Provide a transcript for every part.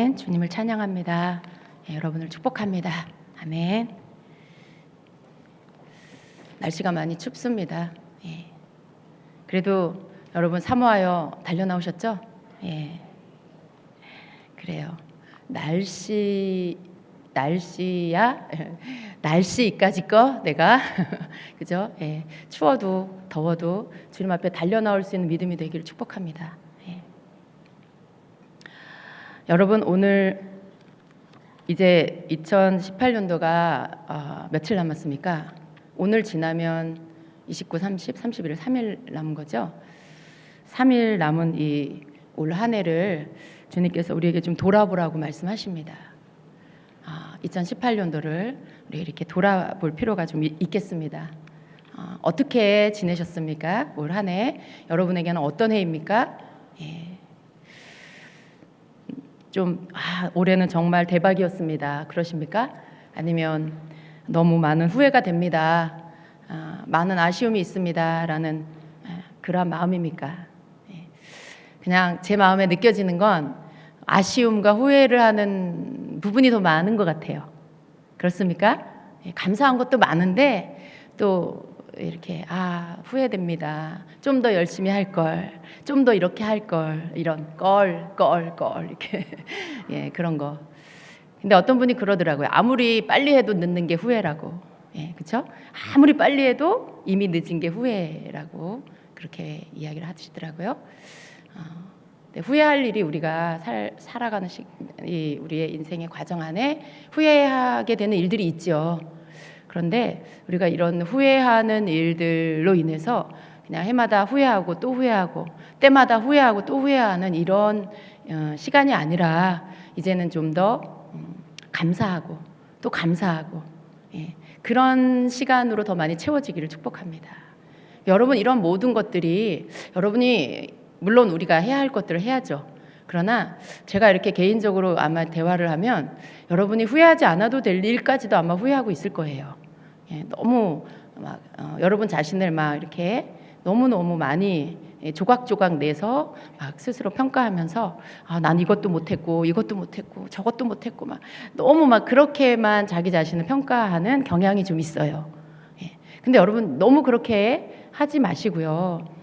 아멘. 주님을 찬양합니다. 여러분을 축복합니다. 아멘. 날씨가 많이 춥습니다. 그래도 여러분 사모하여 달려 나오셨죠? 그래요. 날씨야 날씨까지 거 내가 그죠? 추워도 더워도 주님 앞에 달려 나올 수 있는 믿음이 되기를 축복합니다. 여러분 오늘 이제 2018년도가 며칠 남았습니까? 오늘 지나면 29, 30, 31일 3일 남은 거죠. 3일 남은 이 올 한 해를 주님께서 우리에게 좀 돌아보라고 말씀하십니다. 2018년도를 우리 이렇게 돌아볼 필요가 좀 있겠습니다. 어떻게 지내셨습니까? 올 한 해 여러분에게는 어떤 해입니까? 올해는 정말 대박이었습니다. 그러십니까? 아니면 너무 많은 후회가 됩니다. 많은 아쉬움이 있습니다. 라는 그러한 마음입니까? 그냥 제 마음에 느껴지는 건 아쉬움과 후회를 하는 부분이 더 많은 것 같아요. 그렇습니까? 감사한 것도 많은데 또 이렇게 후회됩니다. 좀 더 열심히 할 걸, 좀 더 이렇게 할 걸, 이런 걸 이렇게 그런 거. 근데 어떤 분이 그러더라고요. 아무리 빨리 해도 늦는 게 후회라고. 그렇죠? 아무리 빨리 해도 이미 늦은 게 후회라고 그렇게 이야기를 하시더라고요. 후회할 일이 우리가 살아가는 우리의 인생의 과정 안에 후회하게 되는 일들이 있죠. 그런데 우리가 이런 후회하는 일들로 인해서 그냥 해마다 후회하고 또 후회하고 때마다 후회하고 또 후회하는 이런 시간이 아니라 이제는 좀 더 감사하고 또 감사하고 그런 시간으로 더 많이 채워지기를 축복합니다. 여러분 이런 모든 것들이 여러분이 물론 우리가 해야 할 것들을 해야죠. 그러나 제가 이렇게 개인적으로 아마 대화를 하면 여러분이 후회하지 않아도 될 일까지도 아마 후회하고 있을 거예요. 너무 막 여러분 자신을 막 이렇게 너무너무 많이 조각조각 내서 막 스스로 평가하면서 난 이것도 못했고 이것도 못했고 저것도 못했고 막 너무 막 그렇게만 자기 자신을 평가하는 경향이 좀 있어요. 근데 여러분 너무 그렇게 하지 마시고요.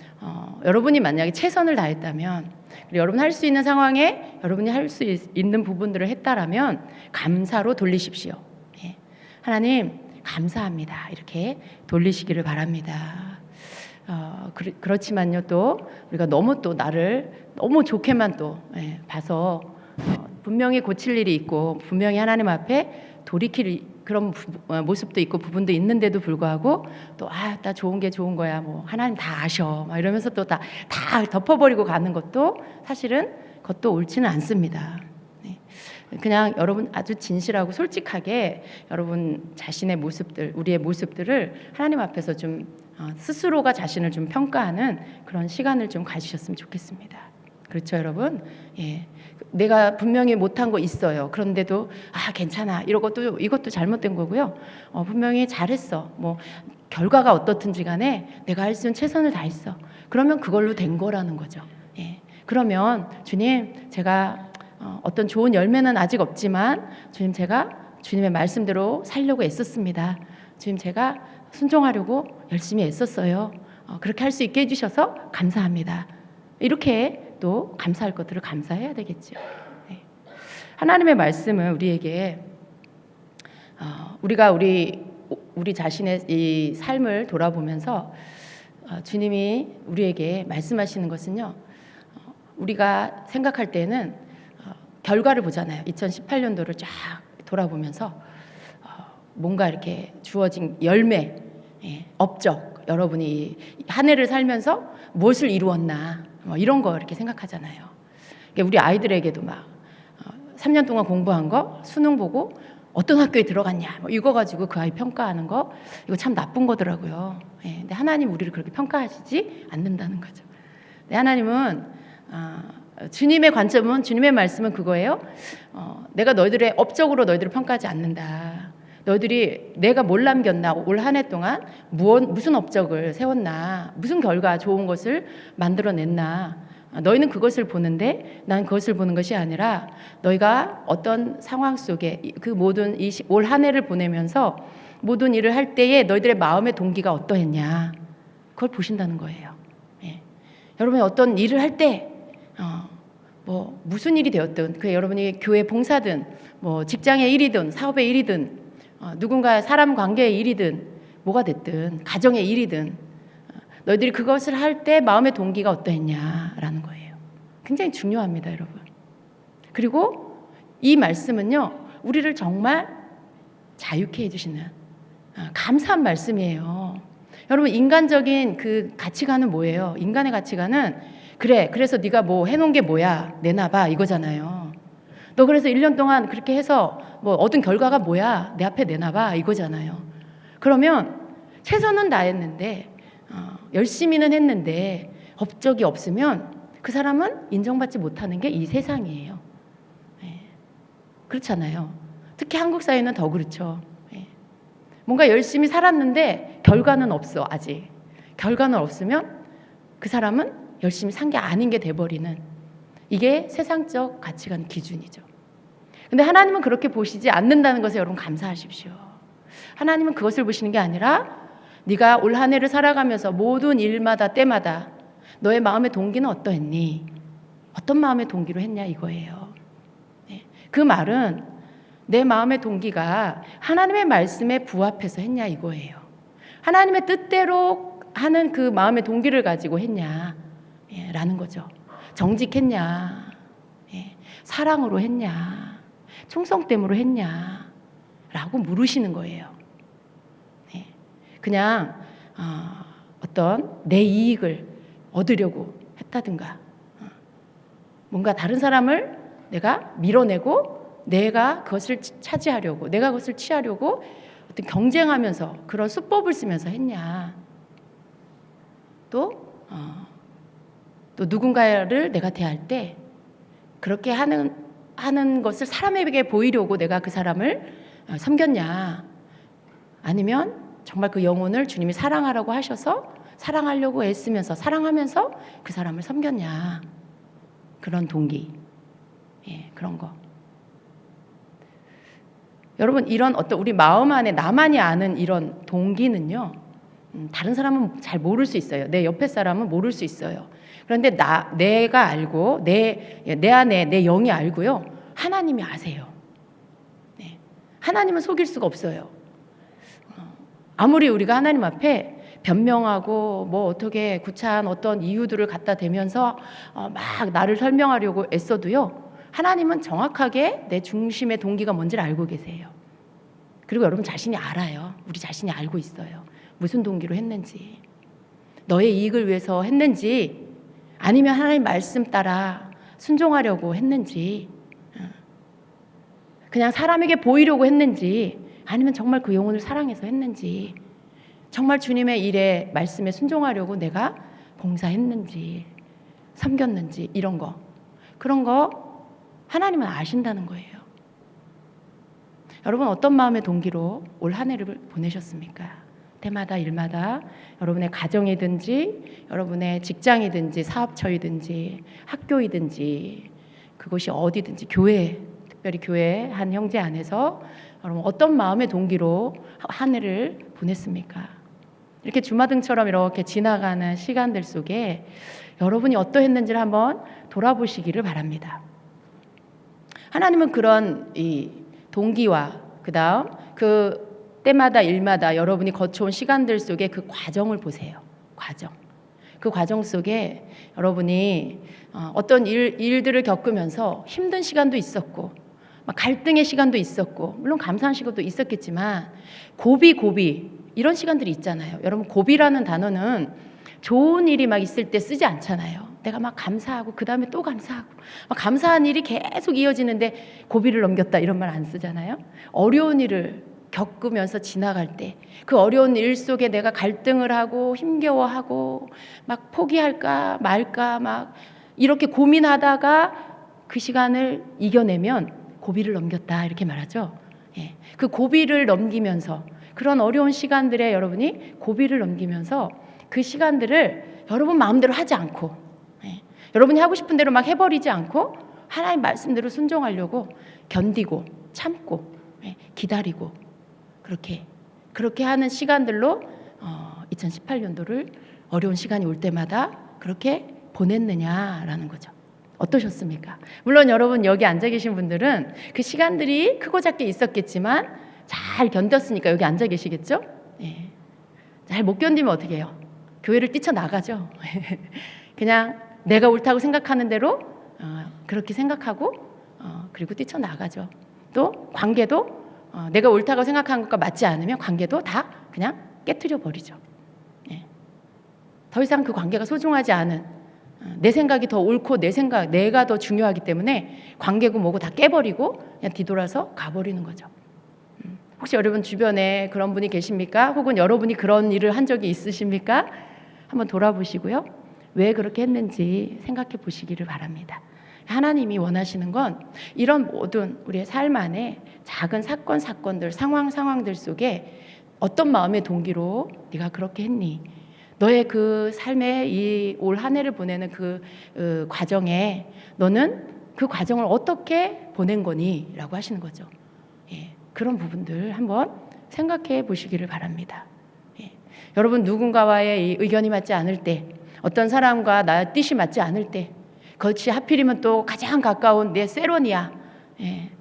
여러분이 만약에 최선을 다했다면 그리고 여러분 할 수 있는 상황에 여러분이 할 수 있는 부분들을 했다라면 감사로 돌리십시오. 하나님 감사합니다. 이렇게 돌리시기를 바랍니다. 그렇지만요 또 우리가 너무 또 나를 너무 좋게만 또 봐서 분명히 고칠 일이 있고 분명히 하나님 앞에 돌이킬 그런 모습도 있고 부분도 있는데도 불구하고 또 나 좋은 게 좋은 거야 뭐 하나님 다 아셔 막 이러면서 또 다 덮어버리고 가는 것도 사실은 그것도 옳지는 않습니다. 그냥 여러분 아주 진실하고 솔직하게 여러분 자신의 모습들 우리의 모습들을 하나님 앞에서 좀 스스로가 자신을 좀 평가하는 그런 시간을 좀 가지셨으면 좋겠습니다. 그렇죠 여러분? 내가 분명히 못한 거 있어요. 그런데도 괜찮아 이것도 잘못된 거고요. 분명히 잘했어. 뭐 결과가 어떻든지 간에 내가 할 수 있는 최선을 다했어. 그러면 그걸로 된 거라는 거죠. 그러면 주님 제가 어떤 좋은 열매는 아직 없지만 주님 제가 주님의 말씀대로 살려고 애썼습니다. 주님 제가 순종하려고 열심히 애썼어요. 그렇게 할 수 있게 해주셔서 감사합니다. 이렇게 또 감사할 것들을 감사해야 되겠죠. 하나님의 말씀은 우리에게 우리가 우리 자신의 이 삶을 돌아보면서 주님이 우리에게 말씀하시는 것은요. 우리가 생각할 때는 결과를 보잖아요. 2018년도를 쫙 돌아보면서 뭔가 이렇게 주어진 열매, 업적, 여러분이 한 해를 살면서 무엇을 이루었나 뭐 이런 거 이렇게 생각하잖아요. 우리 아이들에게도 막 3년 동안 공부한 거 수능 보고 어떤 학교에 들어갔냐 뭐 이거 가지고 그 아이 평가하는 거 이거 참 나쁜 거더라고요. 근데 하나님 우리를 그렇게 평가하시지 않는다는 거죠. 근데 하나님은 주님의 관점은 주님의 말씀은 그거예요. 내가 너희들의 업적으로 너희들을 평가하지 않는다. 너희들이 내가 뭘 남겼나 올 한 해 동안 무슨 업적을 세웠나 무슨 결과 좋은 것을 만들어냈나 너희는 그것을 보는데 난 그것을 보는 것이 아니라 너희가 어떤 상황 속에 그 모든 올 한 해를 보내면서 모든 일을 할 때에 너희들의 마음의 동기가 어떠했냐 그걸 보신다는 거예요. 예. 여러분이 어떤 일을 할 때 뭐 무슨 일이 되었든 그 여러분이 교회 봉사든 뭐 직장의 일이든 사업의 일이든 누군가 사람 관계의 일이든 뭐가 됐든 가정의 일이든 너희들이 그것을 할 때 마음의 동기가 어떠했냐라는 거예요. 굉장히 중요합니다, 여러분. 그리고 이 말씀은요, 우리를 정말 자유케 해주시는 감사한 말씀이에요. 여러분, 인간적인 그 가치관은 뭐예요? 인간의 가치관은 그래, 그래서 네가 뭐 해놓은 게 뭐야? 내놔봐 이거잖아요. 너 그래서 1년 동안 그렇게 해서 뭐 얻은 결과가 뭐야? 내 앞에 내놔봐 이거잖아요. 그러면 최선은 다했는데 열심히는 했는데 업적이 없으면 그 사람은 인정받지 못하는 게 이 세상이에요. 예. 그렇잖아요. 특히 한국 사회는 더 그렇죠. 예. 뭔가 열심히 살았는데 결과는 없어 아직. 결과는 없으면 그 사람은 열심히 산 게 아닌 게 돼버리는 이게 세상적 가치관 기준이죠. 근데 하나님은 그렇게 보시지 않는다는 것에 여러분 감사하십시오. 하나님은 그것을 보시는 게 아니라 네가 올 한 해를 살아가면서 모든 일마다 때마다 너의 마음의 동기는 어떠했니? 어떤 마음의 동기로 했냐 이거예요. 그 말은 내 마음의 동기가 하나님의 말씀에 부합해서 했냐 이거예요. 하나님의 뜻대로 하는 그 마음의 동기를 가지고 했냐 라는 거죠. 정직했냐, 사랑으로 했냐, 충성됨으로 했냐 라고 물으시는 거예요. 그냥 어떤 내 이익을 얻으려고 했다든가 뭔가 다른 사람을 내가 밀어내고 내가 그것을 차지하려고 내가 그것을 취하려고 어떤 경쟁하면서 그런 수법을 쓰면서 했냐 또 누군가를 내가 대할 때 그렇게 하는 것을 사람에게 보이려고 내가 그 사람을 섬겼냐 아니면 정말 그 영혼을 주님이 사랑하라고 하셔서 사랑하려고 애쓰면서 사랑하면서 그 사람을 섬겼냐 그런 동기 그런 거 여러분 이런 어떤 우리 마음 안에 나만이 아는 이런 동기는요 다른 사람은 잘 모를 수 있어요. 내 옆에 사람은 모를 수 있어요. 그런데 내가 알고 내 안에 내 영이 알고요 하나님이 아세요. 하나님은 속일 수가 없어요. 아무리 우리가 하나님 앞에 변명하고 뭐 어떻게 구차한 어떤 이유들을 갖다 대면서 막 나를 설명하려고 애써도요 하나님은 정확하게 내 중심의 동기가 뭔지를 알고 계세요. 그리고 여러분 자신이 알아요. 우리 자신이 알고 있어요. 무슨 동기로 했는지 너의 이익을 위해서 했는지 아니면 하나님 말씀 따라 순종하려고 했는지 그냥 사람에게 보이려고 했는지 아니면 정말 그 영혼을 사랑해서 했는지 정말 주님의 일에 말씀에 순종하려고 내가 봉사했는지 섬겼는지 이런 거 그런 거 하나님은 아신다는 거예요. 여러분 어떤 마음의 동기로 올 한 해를 보내셨습니까? 때마다 일마다 여러분의 가정이든지 여러분의 직장이든지 사업처이든지 학교이든지 그것이 어디든지 교회 특별히 교회 한 형제 안에서 여러분 어떤 마음의 동기로 한 해를 보냈습니까? 이렇게 주마등처럼 이렇게 지나가는 시간들 속에 여러분이 어떠했는지를 한번 돌아보시기를 바랍니다. 하나님은 그런 이 동기와 그다음 그 때마다 일마다 여러분이 거쳐온 시간들 속에 그 과정을 보세요. 과정. 그 과정 속에 여러분이 어떤 일들을 겪으면서 힘든 시간도 있었고 막 갈등의 시간도 있었고 물론 감사한 시간도 있었겠지만 고비 이런 시간들이 있잖아요. 여러분 고비라는 단어는 좋은 일이 막 있을 때 쓰지 않잖아요. 내가 막 감사하고 그 다음에 또 감사하고 막 감사한 일이 계속 이어지는데 고비를 넘겼다 이런 말 안 쓰잖아요. 어려운 일을 겪으면서 지나갈 때 그 어려운 일 속에 내가 갈등을 하고 힘겨워하고 막 포기할까 말까 막 이렇게 고민하다가 그 시간을 이겨내면 고비를 넘겼다 이렇게 말하죠. 그 고비를 넘기면서 그런 어려운 시간들에 여러분이 고비를 넘기면서 그 시간들을 여러분 마음대로 하지 않고 여러분이 하고 싶은 대로 막 해버리지 않고 하나님 말씀대로 순종하려고 견디고 참고 기다리고 그렇게 하는 시간들로 2018년도를 어려운 시간이 올 때마다 그렇게 보냈느냐라는 거죠. 어떠셨습니까? 물론 여러분 여기 앉아 계신 분들은 그 시간들이 크고 작게 있었겠지만 잘 견뎠으니까 여기 앉아 계시겠죠? 잘 못 견디면 어떻게 해요? 교회를 뛰쳐나가죠. 그냥 내가 옳다고 생각하는 대로 그렇게 생각하고 그리고 뛰쳐나가죠. 또 관계도 내가 옳다고 생각한 것과 맞지 않으면 관계도 다 그냥 깨트려 버리죠. 더 이상 그 관계가 소중하지 않은 내 생각이 더 옳고 내가 더 중요하기 때문에 관계고 뭐고 다 깨버리고 그냥 뒤돌아서 가버리는 거죠. 혹시 여러분 주변에 그런 분이 계십니까? 혹은 여러분이 그런 일을 한 적이 있으십니까? 한번 돌아보시고요. 왜 그렇게 했는지 생각해 보시기를 바랍니다. 하나님이 원하시는 건 이런 모든 우리의 삶 안에 작은 사건들, 상황들 속에 어떤 마음의 동기로 네가 그렇게 했니? 너의 그 삶의 이 올 한 해를 보내는 그 과정에 너는 그 과정을 어떻게 보낸 거니? 라고 하시는 거죠. 그런 부분들 한번 생각해 보시기를 바랍니다. 여러분 누군가와의 이 의견이 맞지 않을 때, 어떤 사람과 나의 뜻이 맞지 않을 때, 그렇지 하필이면 또 가장 가까운 내 세론이야,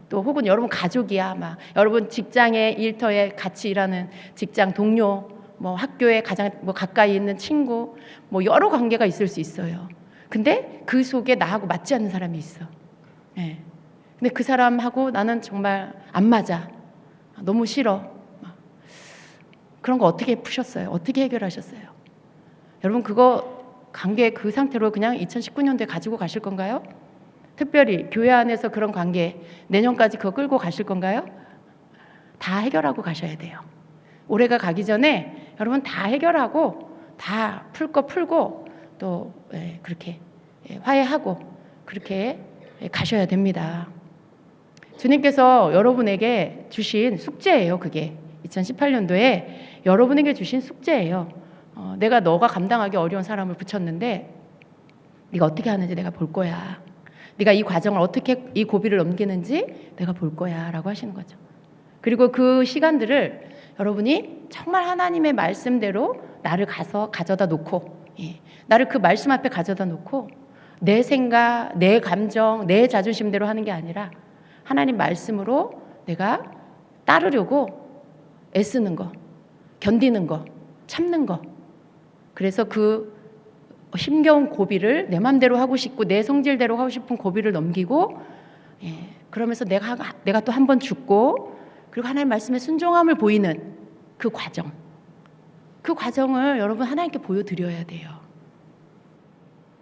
또 혹은 여러분 가족이야, 막 여러분 직장의 일터에 같이 일하는 직장 동료, 뭐 학교에 가장 가까이 있는 친구, 뭐 여러 관계가 있을 수 있어요. 근데 그 속에 나하고 맞지 않는 사람이 있어. 근데 그 사람하고 나는 정말 안 맞아. 너무 싫어. 그런 거 어떻게 푸셨어요? 어떻게 해결하셨어요? 여러분 그거 관계 그 상태로 그냥 2019년도에 가지고 가실 건가요? 특별히 교회 안에서 그런 관계 내년까지 그거 끌고 가실 건가요? 다 해결하고 가셔야 돼요. 올해가 가기 전에 여러분 다 해결하고 다 풀 거 풀고 또 그렇게 화해하고 그렇게 가셔야 됩니다. 주님께서 여러분에게 주신 숙제예요. 그게 2018년도에 여러분에게 주신 숙제예요. 내가 너가 감당하기 어려운 사람을 붙였는데 네가 어떻게 하는지 내가 볼 거야. 네가 이 과정을 어떻게 이 고비를 넘기는지 내가 볼 거야 라고 하시는 거죠. 그리고 그 시간들을 여러분이 정말 하나님의 말씀대로 나를 가져다 놓고 나를 그 말씀 앞에 가져다 놓고 내 생각, 내 감정, 내 자존심대로 하는 게 아니라 하나님 말씀으로 내가 따르려고 애쓰는 거, 견디는 거, 참는 거. 그래서 그 힘겨운 고비를 내 맘대로 하고 싶고 내 성질대로 하고 싶은 고비를 넘기고 그러면서 내가 또 한 번 죽고 그리고 하나님 말씀에 순종함을 보이는 그 과정을 여러분 하나님께 보여드려야 돼요.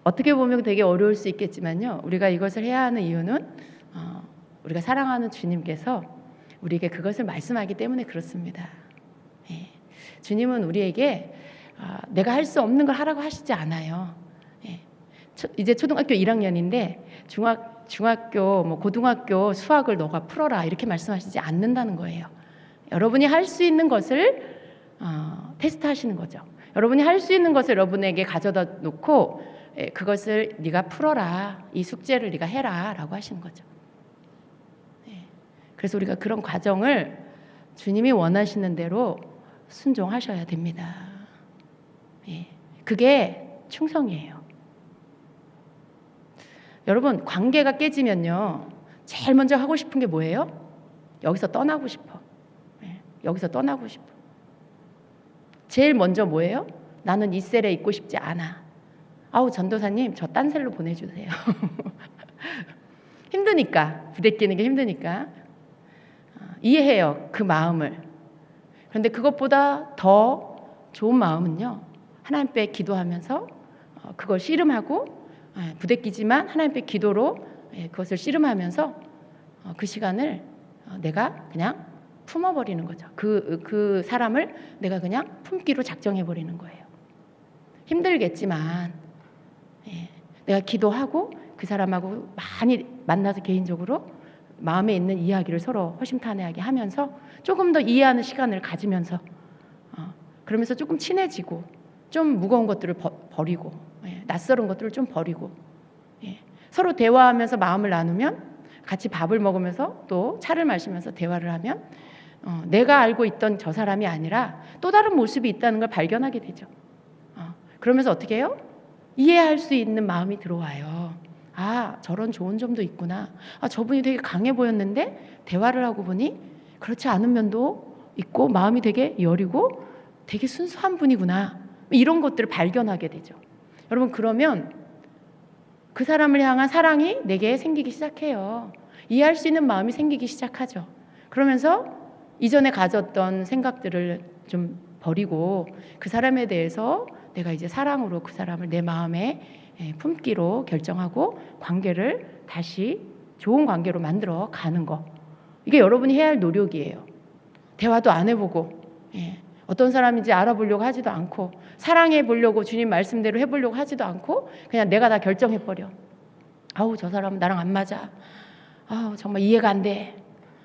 어떻게 보면 되게 어려울 수 있겠지만요. 우리가 이것을 해야 하는 이유는 우리가 사랑하는 주님께서 우리에게 그것을 말씀하기 때문에 그렇습니다. 주님은 우리에게 내가 할 수 없는 걸 하라고 하시지 않아요. 이제 초등학교 1학년인데 중학교, 고등학교 수학을 너가 풀어라 이렇게 말씀하시지 않는다는 거예요. 여러분이 할 수 있는 것을 테스트하시는 거죠. 여러분이 할 수 있는 것을 여러분에게 가져다 놓고 그것을 네가 풀어라, 이 숙제를 네가 해라 라고 하시는 거죠. 그래서 우리가 그런 과정을 주님이 원하시는 대로 순종하셔야 됩니다. 그게 충성이에요. 여러분 관계가 깨지면요 제일 먼저 하고 싶은 게 뭐예요? 여기서 떠나고 싶어. 여기서 떠나고 싶어. 제일 먼저 뭐예요? 나는 이 셀에 있고 싶지 않아. 아우 전도사님 저 딴 셀로 보내주세요. 힘드니까 부대끼는 게 힘드니까 이해해요 그 마음을. 그런데 그것보다 더 좋은 마음은요 하나님께 기도하면서 그걸 씨름하고 부대끼지만 하나님께 기도로 그것을 씨름하면서 그 시간을 내가 그냥 품어버리는 거죠. 그 사람을 내가 그냥 품기로 작정해버리는 거예요. 힘들겠지만 내가 기도하고 그 사람하고 많이 만나서 개인적으로 마음에 있는 이야기를 서로 허심탄회하게 하면서 조금 더 이해하는 시간을 가지면서 그러면서 조금 친해지고 좀 무거운 것들을 버리고 낯설은 것들을 좀 버리고 서로 대화하면서 마음을 나누면, 같이 밥을 먹으면서 또 차를 마시면서 대화를 하면 내가 알고 있던 저 사람이 아니라 또 다른 모습이 있다는 걸 발견하게 되죠. 그러면서 어떻게 해요? 이해할 수 있는 마음이 들어와요. 아, 저런 좋은 점도 있구나. 아, 저분이 되게 강해 보였는데 대화를 하고 보니 그렇지 않은 면도 있고 마음이 되게 여리고 되게 순수한 분이구나. 이런 것들을 발견하게 되죠. 여러분, 그러면 그 사람을 향한 사랑이 내게 생기기 시작해요. 이해할 수 있는 마음이 생기기 시작하죠. 그러면서 이전에 가졌던 생각들을 좀 버리고 그 사람에 대해서 내가 이제 사랑으로 그 사람을 내 마음에 품기로 결정하고 관계를 다시 좋은 관계로 만들어 가는 거. 이게 여러분이 해야 할 노력이에요. 대화도 안 해보고 어떤 사람인지 알아보려고 하지도 않고 사랑해 보려고 주님 말씀대로 해보려고 하지도 않고 그냥 내가 다 결정해버려. 아우, 저 사람은 나랑 안 맞아. 아우, 정말 이해가 안 돼.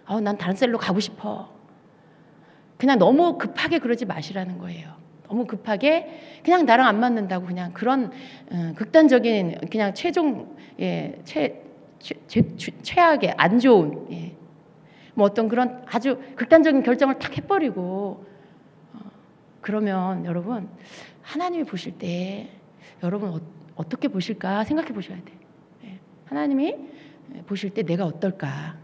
아우, 난 다른 셀로 가고 싶어. 그냥 너무 급하게 그러지 마시라는 거예요. 너무 급하게 그냥 나랑 안 맞는다고 그냥 그런 극단적인 그냥 최악의 안 좋은 뭐 어떤 그런 아주 극단적인 결정을 탁 해버리고 그러면 여러분, 하나님이 보실 때 여러분 어떻게 보실까 생각해 보셔야 돼요. 하나님이 보실 때 내가 어떨까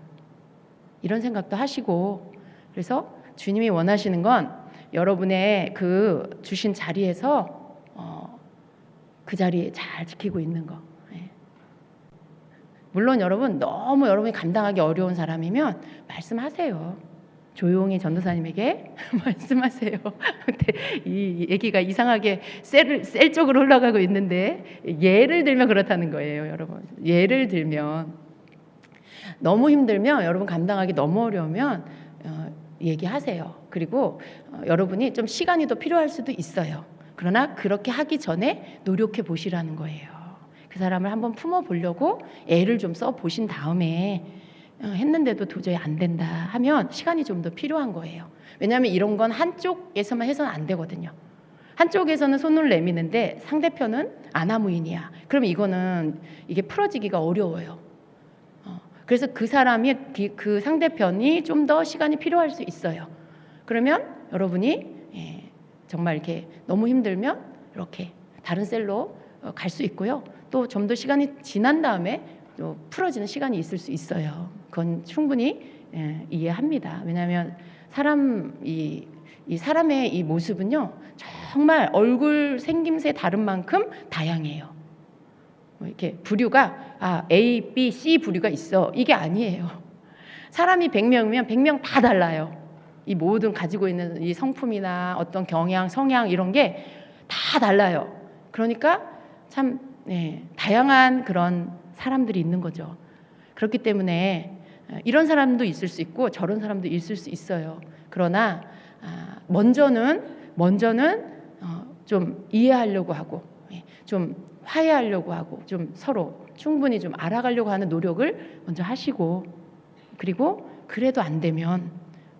이런 생각도 하시고, 그래서 주님이 원하시는 건 여러분의 그 주신 자리에서 그 자리에 잘 지키고 있는 거. 물론 여러분, 너무 여러분이 감당하기 어려운 사람이면 말씀하세요. 조용히 전도사님에게 말씀하세요. 근데 이 얘기가 이상하게 셀 쪽으로 흘러가고 있는데, 예를 들면 그렇다는 거예요, 여러분. 예를 들면 너무 힘들면, 여러분 감당하기 너무 어려우면 얘기하세요. 그리고 여러분이 좀 시간이 더 필요할 수도 있어요. 그러나 그렇게 하기 전에 노력해 보시라는 거예요. 그 사람을 한번 품어보려고 애를 좀 써보신 다음에 했는데도 도저히 안 된다 하면 시간이 좀 더 필요한 거예요. 왜냐하면 이런 건 한쪽에서만 해서는 안 되거든요. 한쪽에서는 손을 내미는데 상대편은 아나무인이야. 그럼 이게 풀어지기가 어려워요. 그래서 그 사람이 그 상대편이 좀 더 시간이 필요할 수 있어요. 그러면 여러분이 정말 이렇게 너무 힘들면 이렇게 다른 셀로 갈 수 있고요. 또 좀 더 시간이 지난 다음에 또 풀어지는 시간이 있을 수 있어요. 그건 충분히 이해합니다. 왜냐하면 이 사람의 이 모습은요, 정말 얼굴 생김새 다른 만큼 다양해요. 이렇게 부류가 A, B, C 부류가 있어, 이게 아니에요. 사람이 100명이면 100명 다 달라요. 이 모든 가지고 있는 이 성품이나 어떤 경향, 성향 이런 게 다 달라요. 그러니까 참 다양한 그런 사람들이 있는 거죠. 그렇기 때문에 이런 사람도 있을 수 있고 저런 사람도 있을 수 있어요. 그러나 먼저는 좀 이해하려고 하고 좀 화해하려고 하고 좀 서로 충분히 좀 알아가려고 하는 노력을 먼저 하시고, 그리고 그래도 안 되면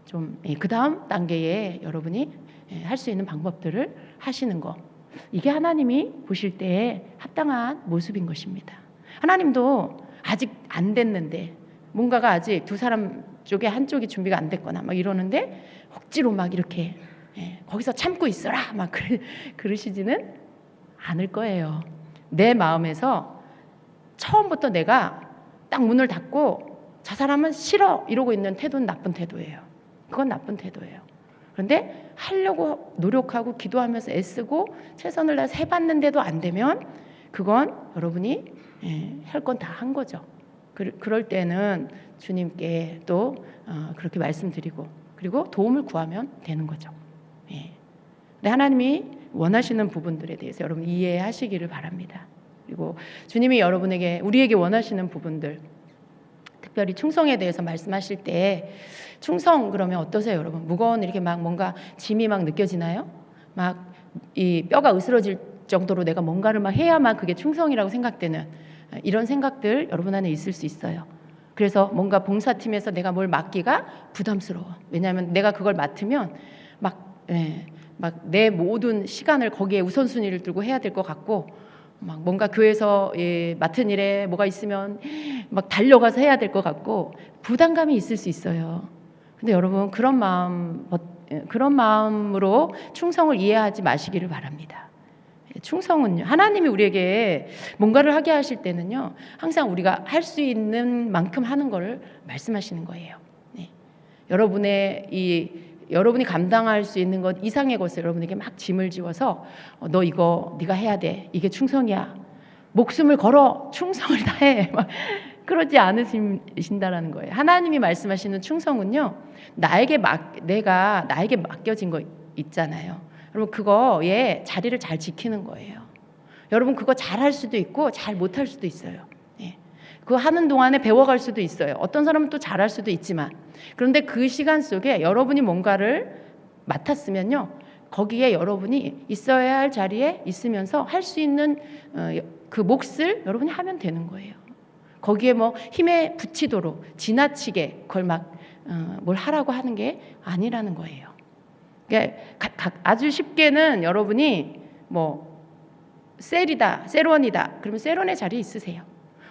좀 그 다음 단계에 여러분이 할 수 있는 방법들을 하시는 거, 이게 하나님이 보실 때에 합당한 모습인 것입니다. 하나님도 아직 안 됐는데, 뭔가가 아직 두 사람 쪽에 한쪽이 준비가 안 됐거나 막 이러는데 억지로 막 이렇게 거기서 참고 있어라 막 그러시지는 않을 거예요. 내 마음에서 처음부터 내가 딱 문을 닫고 저 사람은 싫어 이러고 있는 태도는 나쁜 태도예요. 그건 나쁜 태도예요. 그런데 하려고 노력하고 기도하면서 애쓰고 최선을 다해서 해봤는데도 안 되면 그건 여러분이 할 건 다 한 거죠. 그럴 때는 주님께 또 그렇게 말씀드리고, 그리고 도움을 구하면 되는 거죠. 근데 하나님이 원하시는 부분들에 대해서 여러분 이해하시기를 바랍니다. 그리고 주님이 우리에게 원하시는 부분들, 특별히 충성에 대해서 말씀하실 때, 충성 그러면 어떠세요, 여러분? 무거운 이렇게 막 뭔가 짐이 막 느껴지나요? 막 이 뼈가 으스러질 정도로 내가 뭔가를 막 해야만 그게 충성이라고 생각되는 이런 생각들 여러분 안에 있을 수 있어요. 그래서 뭔가 봉사팀에서 내가 뭘 맡기가 부담스러워. 왜냐하면 내가 그걸 맡으면 막 내 모든 시간을 거기에 우선순위를 두고 해야 될 것 같고, 막 뭔가 교회에서 맡은 일에 뭐가 있으면 막 달려가서 해야 될 것 같고 부담감이 있을 수 있어요. 근데 여러분 그런 마음으로 충성을 이해하지 마시기를 바랍니다. 충성은요, 하나님이 우리에게 뭔가를 하게 하실 때는요, 항상 우리가 할 수 있는 만큼 하는 것을 말씀하시는 거예요. 네. 여러분이 감당할 수 있는 것 이상의 것을 여러분에게 막 짐을 지워서 너 이거 네가 해야 돼. 이게 충성이야. 목숨을 걸어 충성을 다해. 막 그러지 않으신다라는 거예요. 하나님이 말씀하시는 충성은요, 내가 나에게 맡겨진 거 있잖아요. 여러분 그거에 자리를 잘 지키는 거예요. 여러분 그거 잘할 수도 있고 잘 못할 수도 있어요. 예. 그거 하는 동안에 배워갈 수도 있어요. 어떤 사람은 또 잘할 수도 있지만, 그런데 그 시간 속에 여러분이 뭔가를 맡았으면요, 거기에 여러분이 있어야 할 자리에 있으면서 할 수 있는 그 몫을 여러분이 하면 되는 거예요. 거기에 뭐 힘에 붙이도록 지나치게 그걸 막 뭘 하라고 하는 게 아니라는 거예요. 그러니까 아주 쉽게는 여러분이 뭐 셀원이다. 그러면 셀원의 자리에 있으세요.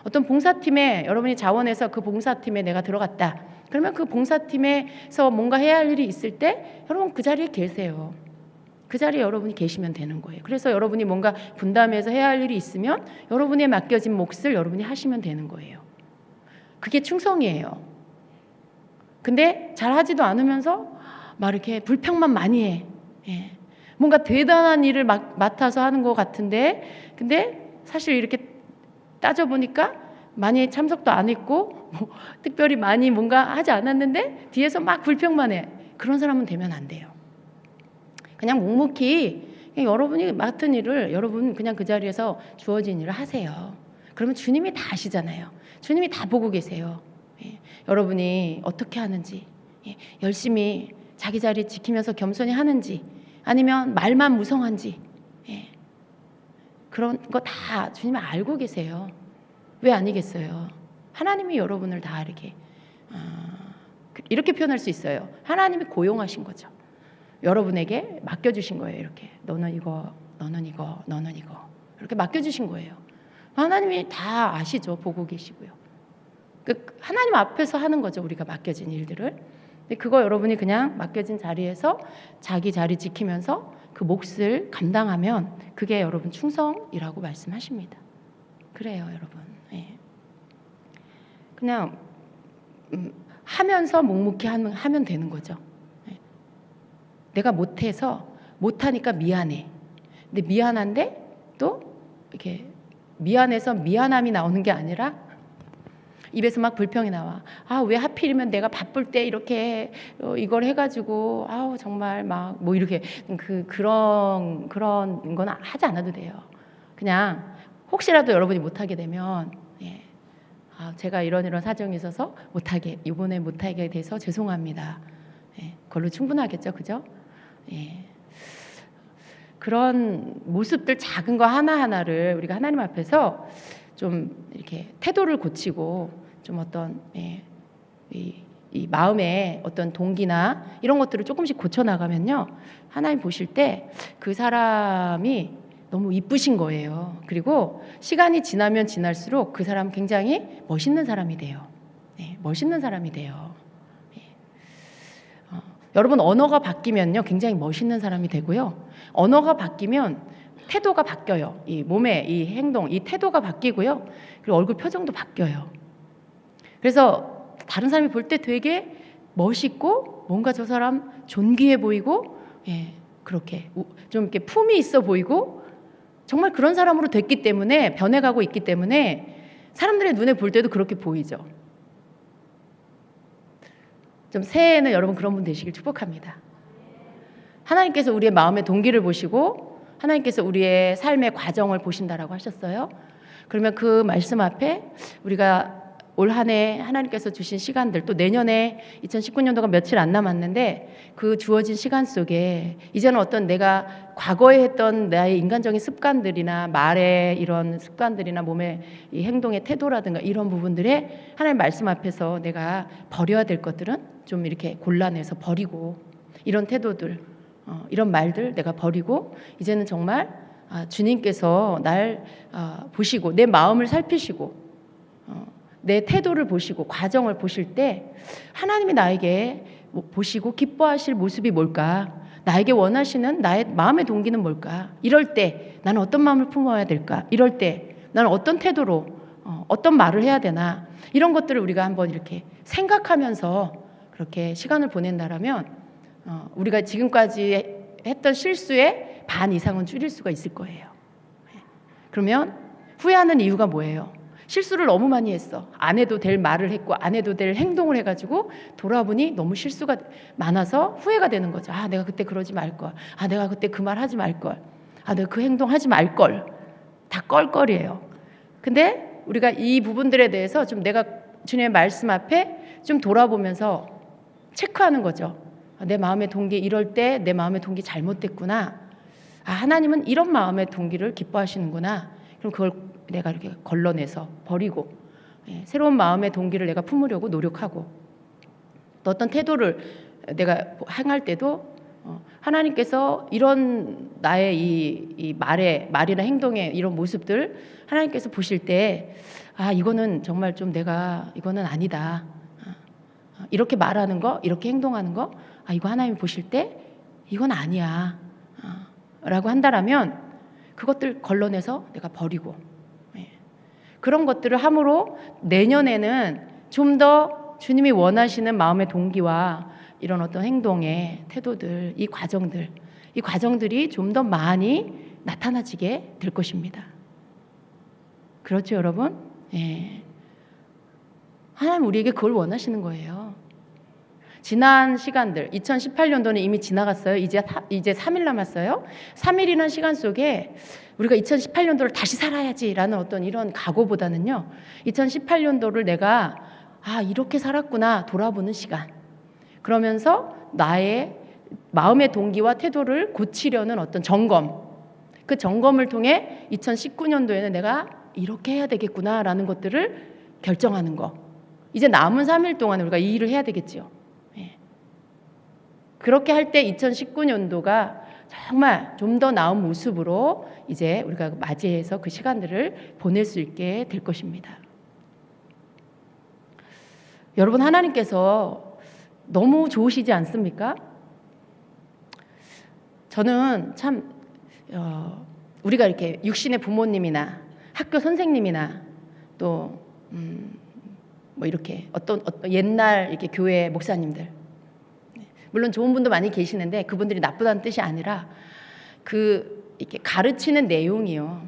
어떤 봉사팀에 여러분이 자원해서 그 봉사팀에 내가 들어갔다. 그러면 그 봉사팀에서 뭔가 해야 할 일이 있을 때 여러분 그 자리에 계세요. 그 자리에 여러분이 계시면 되는 거예요. 그래서 여러분이 뭔가 분담해서 해야 할 일이 있으면 여러분의 맡겨진 몫을 여러분이 하시면 되는 거예요. 그게 충성이에요. 근데 잘하지도 않으면서 막 이렇게 불평만 많이 해. 예. 뭔가 대단한 일을 맡아서 하는 것 같은데, 근데 사실 이렇게 따져보니까 많이 참석도 안 했고 뭐 특별히 많이 뭔가 하지 않았는데 뒤에서 막 불평만 해. 그런 사람은 되면 안 돼요. 그냥 묵묵히 여러분이 맡은 일을 여러분 그냥 그 자리에서 주어진 일을 하세요. 그러면 주님이 다 아시잖아요. 주님이 다 보고 계세요. 예. 여러분이 어떻게 하는지, 예. 열심히 자기 자리 지키면서 겸손히 하는지, 아니면 말만 무성한지, 예. 그런 거 다 주님이 알고 계세요. 왜 아니겠어요? 하나님이 여러분을 다 이렇게 표현할 수 있어요. 하나님이 고용하신 거죠. 여러분에게 맡겨주신 거예요. 이렇게 너는 이거, 너는 이거, 너는 이거 이렇게 맡겨주신 거예요. 하나님이 다 아시죠. 보고 계시고요. 하나님 앞에서 하는 거죠. 우리가 맡겨진 일들을. 근데 그거 여러분이 그냥 맡겨진 자리에서 자기 자리 지키면서 그 몫을 감당하면 그게 여러분 충성이라고 말씀하십니다. 그래요, 여러분. 예. 그냥 하면서 묵묵히 하면 되는 거죠. 예. 내가 못하니까 미안해. 근데 미안한데 또 이렇게 미안해서 미안함이 나오는 게 아니라 입에서 막 불평이 나와. 왜 하필이면 내가 바쁠 때 이렇게 이걸 해가지고 정말 막 뭐 이렇게 그런 건 하지 않아도 돼요. 그냥 혹시라도 여러분이 못하게 되면 제가 이런 사정이 있어서 이번에 못하게 돼서 죄송합니다. 예, 그걸로 충분하겠죠, 그죠? 예. 그런 모습들 작은 거 하나하나를 우리가 하나님 앞에서 좀 이렇게 태도를 고치고 좀 어떤 이 마음의 어떤 동기나 이런 것들을 조금씩 고쳐 나가면요, 하나님 보실 때 그 사람이 너무 이쁘신 거예요. 그리고 시간이 지나면 지날수록 그 사람 굉장히 멋있는 사람이 돼요. 네, 멋있는 사람이 돼요. 여러분 언어가 바뀌면요 굉장히 멋있는 사람이 되고요. 언어가 바뀌면 태도가 바뀌어요. 이 몸의 이 행동, 이 태도가 바뀌고요. 그리고 얼굴 표정도 바뀌어요. 그래서 다른 사람이 볼 때 되게 멋있고 뭔가 저 사람 존귀해 보이고, 그렇게 좀 이렇게 품이 있어 보이고, 정말 그런 사람으로 됐기 때문에, 변해가고 있기 때문에 사람들의 눈에 볼 때도 그렇게 보이죠. 좀 새해에는 여러분 그런 분 되시길 축복합니다. 하나님께서 우리의 마음의 동기를 보시고 하나님께서 우리의 삶의 과정을 보신다라고 하셨어요. 그러면 그 말씀 앞에 우리가 올 한 해 하나님께서 주신 시간들, 또 내년에 2019년도가 며칠 안 남았는데 그 주어진 시간 속에 이제는 어떤 내가 과거에 했던 나의 인간적인 습관들이나 말의 이런 습관들이나 몸의 이 행동의 태도라든가 이런 부분들에 하나님 말씀 앞에서 내가 버려야 될 것들은 좀 이렇게 골라내서 버리고, 이런 태도들, 이런 말들 내가 버리고 이제는 정말 주님께서 날 보시고 내 마음을 살피시고 내 태도를 보시고 과정을 보실 때 하나님이 나에게 보시고 기뻐하실 모습이 뭘까? 나에게 원하시는 나의 마음의 동기는 뭘까? 이럴 때 나는 어떤 마음을 품어야 될까? 이럴 때 나는 어떤 태도로 어떤 말을 해야 되나? 이런 것들을 우리가 한번 이렇게 생각하면서 그렇게 시간을 보낸다라면 우리가 지금까지 했던 실수의 반 이상은 줄일 수가 있을 거예요. 그러면 후회하는 이유가 뭐예요? 실수를 너무 많이 했어. 안 해도 될 말을 했고 안 해도 될 행동을 해가지고 돌아보니 너무 실수가 많아서 후회가 되는 거죠. 내가 그때 그러지 말걸. 내가 그때 그 말 하지 말걸. 내가 그 행동 하지 말걸. 다 껄껄이에요. 근데 우리가 이 부분들에 대해서 좀 내가 주님의 말씀 앞에 좀 돌아보면서 체크하는 거죠. 내 마음의 동기 이럴 때 내 마음의 동기 잘못됐구나. 하나님은 이런 마음의 동기를 기뻐하시는구나. 그럼 그걸 내가 이렇게 걸러내서 버리고 새로운 마음의 동기를 내가 품으려고 노력하고 또 어떤 태도를 내가 행할 때도 하나님께서 이런 나의 이 말이나 행동의 이런 모습들 하나님께서 보실 때 이거는 정말 좀 내가 이거는 아니다. 이렇게 말하는 거, 이렇게 행동하는 거, 이거 하나님이 보실 때 이건 아니야. 라고 한다라면 그것들 걸러내서 내가 버리고 그런 것들을 함으로 내년에는 좀 더 주님이 원하시는 마음의 동기와 이런 어떤 행동의 태도들, 이 과정들이 좀 더 많이 나타나지게 될 것입니다. 그렇죠, 여러분? 하나님 우리에게 그걸 원하시는 거예요. 지난 시간들, 2018년도는 이미 지나갔어요. 이제 3일 남았어요. 3일이라는 시간 속에 우리가 2018년도를 다시 살아야지라는 어떤 이런 각오보다는요. 2018년도를 내가 이렇게 살았구나 돌아보는 시간. 그러면서 나의 마음의 동기와 태도를 고치려는 어떤 점검. 그 점검을 통해 2019년도에는 내가 이렇게 해야 되겠구나라는 것들을 결정하는 거. 이제 남은 3일 동안 우리가 이 일을 해야 되겠지요. 그렇게 할 때 2019년도가 정말 좀 더 나은 모습으로 이제 우리가 맞이해서 그 시간들을 보낼 수 있게 될 것입니다. 여러분 하나님께서 너무 좋으시지 않습니까? 저는 참 우리가 이렇게 육신의 부모님이나 학교 선생님이나 또 뭐 이렇게 어떤 옛날 이렇게 교회 목사님들 물론 좋은 분도 많이 계시는데 그분들이 나쁘다는 뜻이 아니라 이렇게 가르치는 내용이요.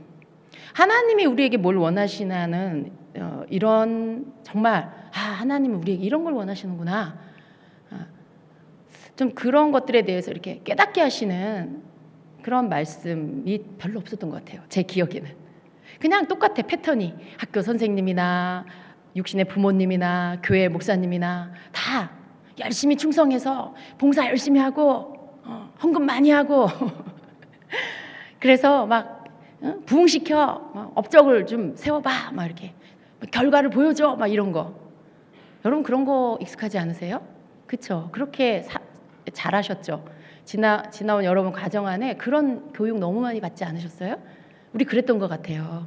하나님이 우리에게 뭘 원하시나는 이런 정말 하나님은 우리에게 이런 걸 원하시는구나. 좀 그런 것들에 대해서 이렇게 깨닫게 하시는 그런 말씀이 별로 없었던 것 같아요. 제 기억에는. 그냥 똑같아 패턴이. 학교 선생님이나 육신의 부모님이나 교회 목사님이나 다 열심히 충성해서 봉사 열심히 하고 헌금 많이 하고 그래서 막 부흥시켜 업적을 좀 세워봐 막 이렇게 결과를 보여줘 막 이런 거. 여러분 그런 거 익숙하지 않으세요? 그렇죠? 그렇게 잘하셨죠? 지나온 여러분 가정 안에 그런 교육 너무 많이 받지 않으셨어요? 우리 그랬던 것 같아요.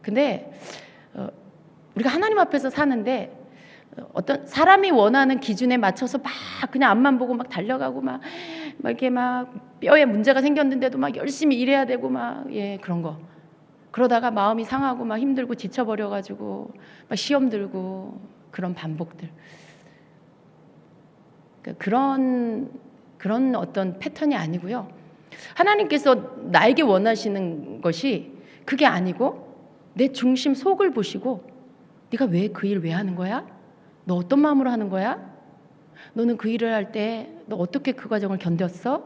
근데 우리가 하나님 앞에서 사는데 어떤 사람이 원하는 기준에 맞춰서 막 그냥 앞만 보고 막 달려가고 막 이렇게 막 뼈에 문제가 생겼는데도 막 열심히 일해야 되고 막 그런 거. 그러다가 마음이 상하고 막 힘들고 지쳐버려가지고 막 시험 들고 그런 반복들. 그런 어떤 패턴이 아니고요. 하나님께서 나에게 원하시는 것이 그게 아니고 내 중심 속을 보시고 네가 왜 그 일 왜 하는 거야? 너 어떤 마음으로 하는 거야? 너는 그 일을 할 때 너 어떻게 그 과정을 견뎠어?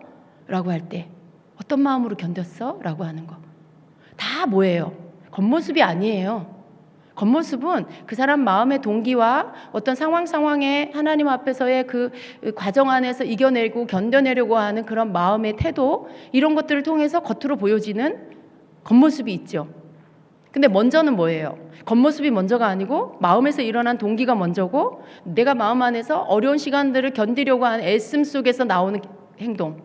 라고 할 때 어떤 마음으로 견뎠어? 라고 하는 거. 다 뭐예요? 겉모습이 아니에요. 겉모습은 그 사람 마음의 동기와 어떤 상황에 하나님 앞에서의 그 과정 안에서 이겨내고 견뎌내려고 하는 그런 마음의 태도 이런 것들을 통해서 겉으로 보여지는 겉모습이 있죠. 근데 먼저는 뭐예요? 겉모습이 먼저가 아니고 마음에서 일어난 동기가 먼저고 내가 마음 안에서 어려운 시간들을 견디려고 하는 애씀 속에서 나오는 행동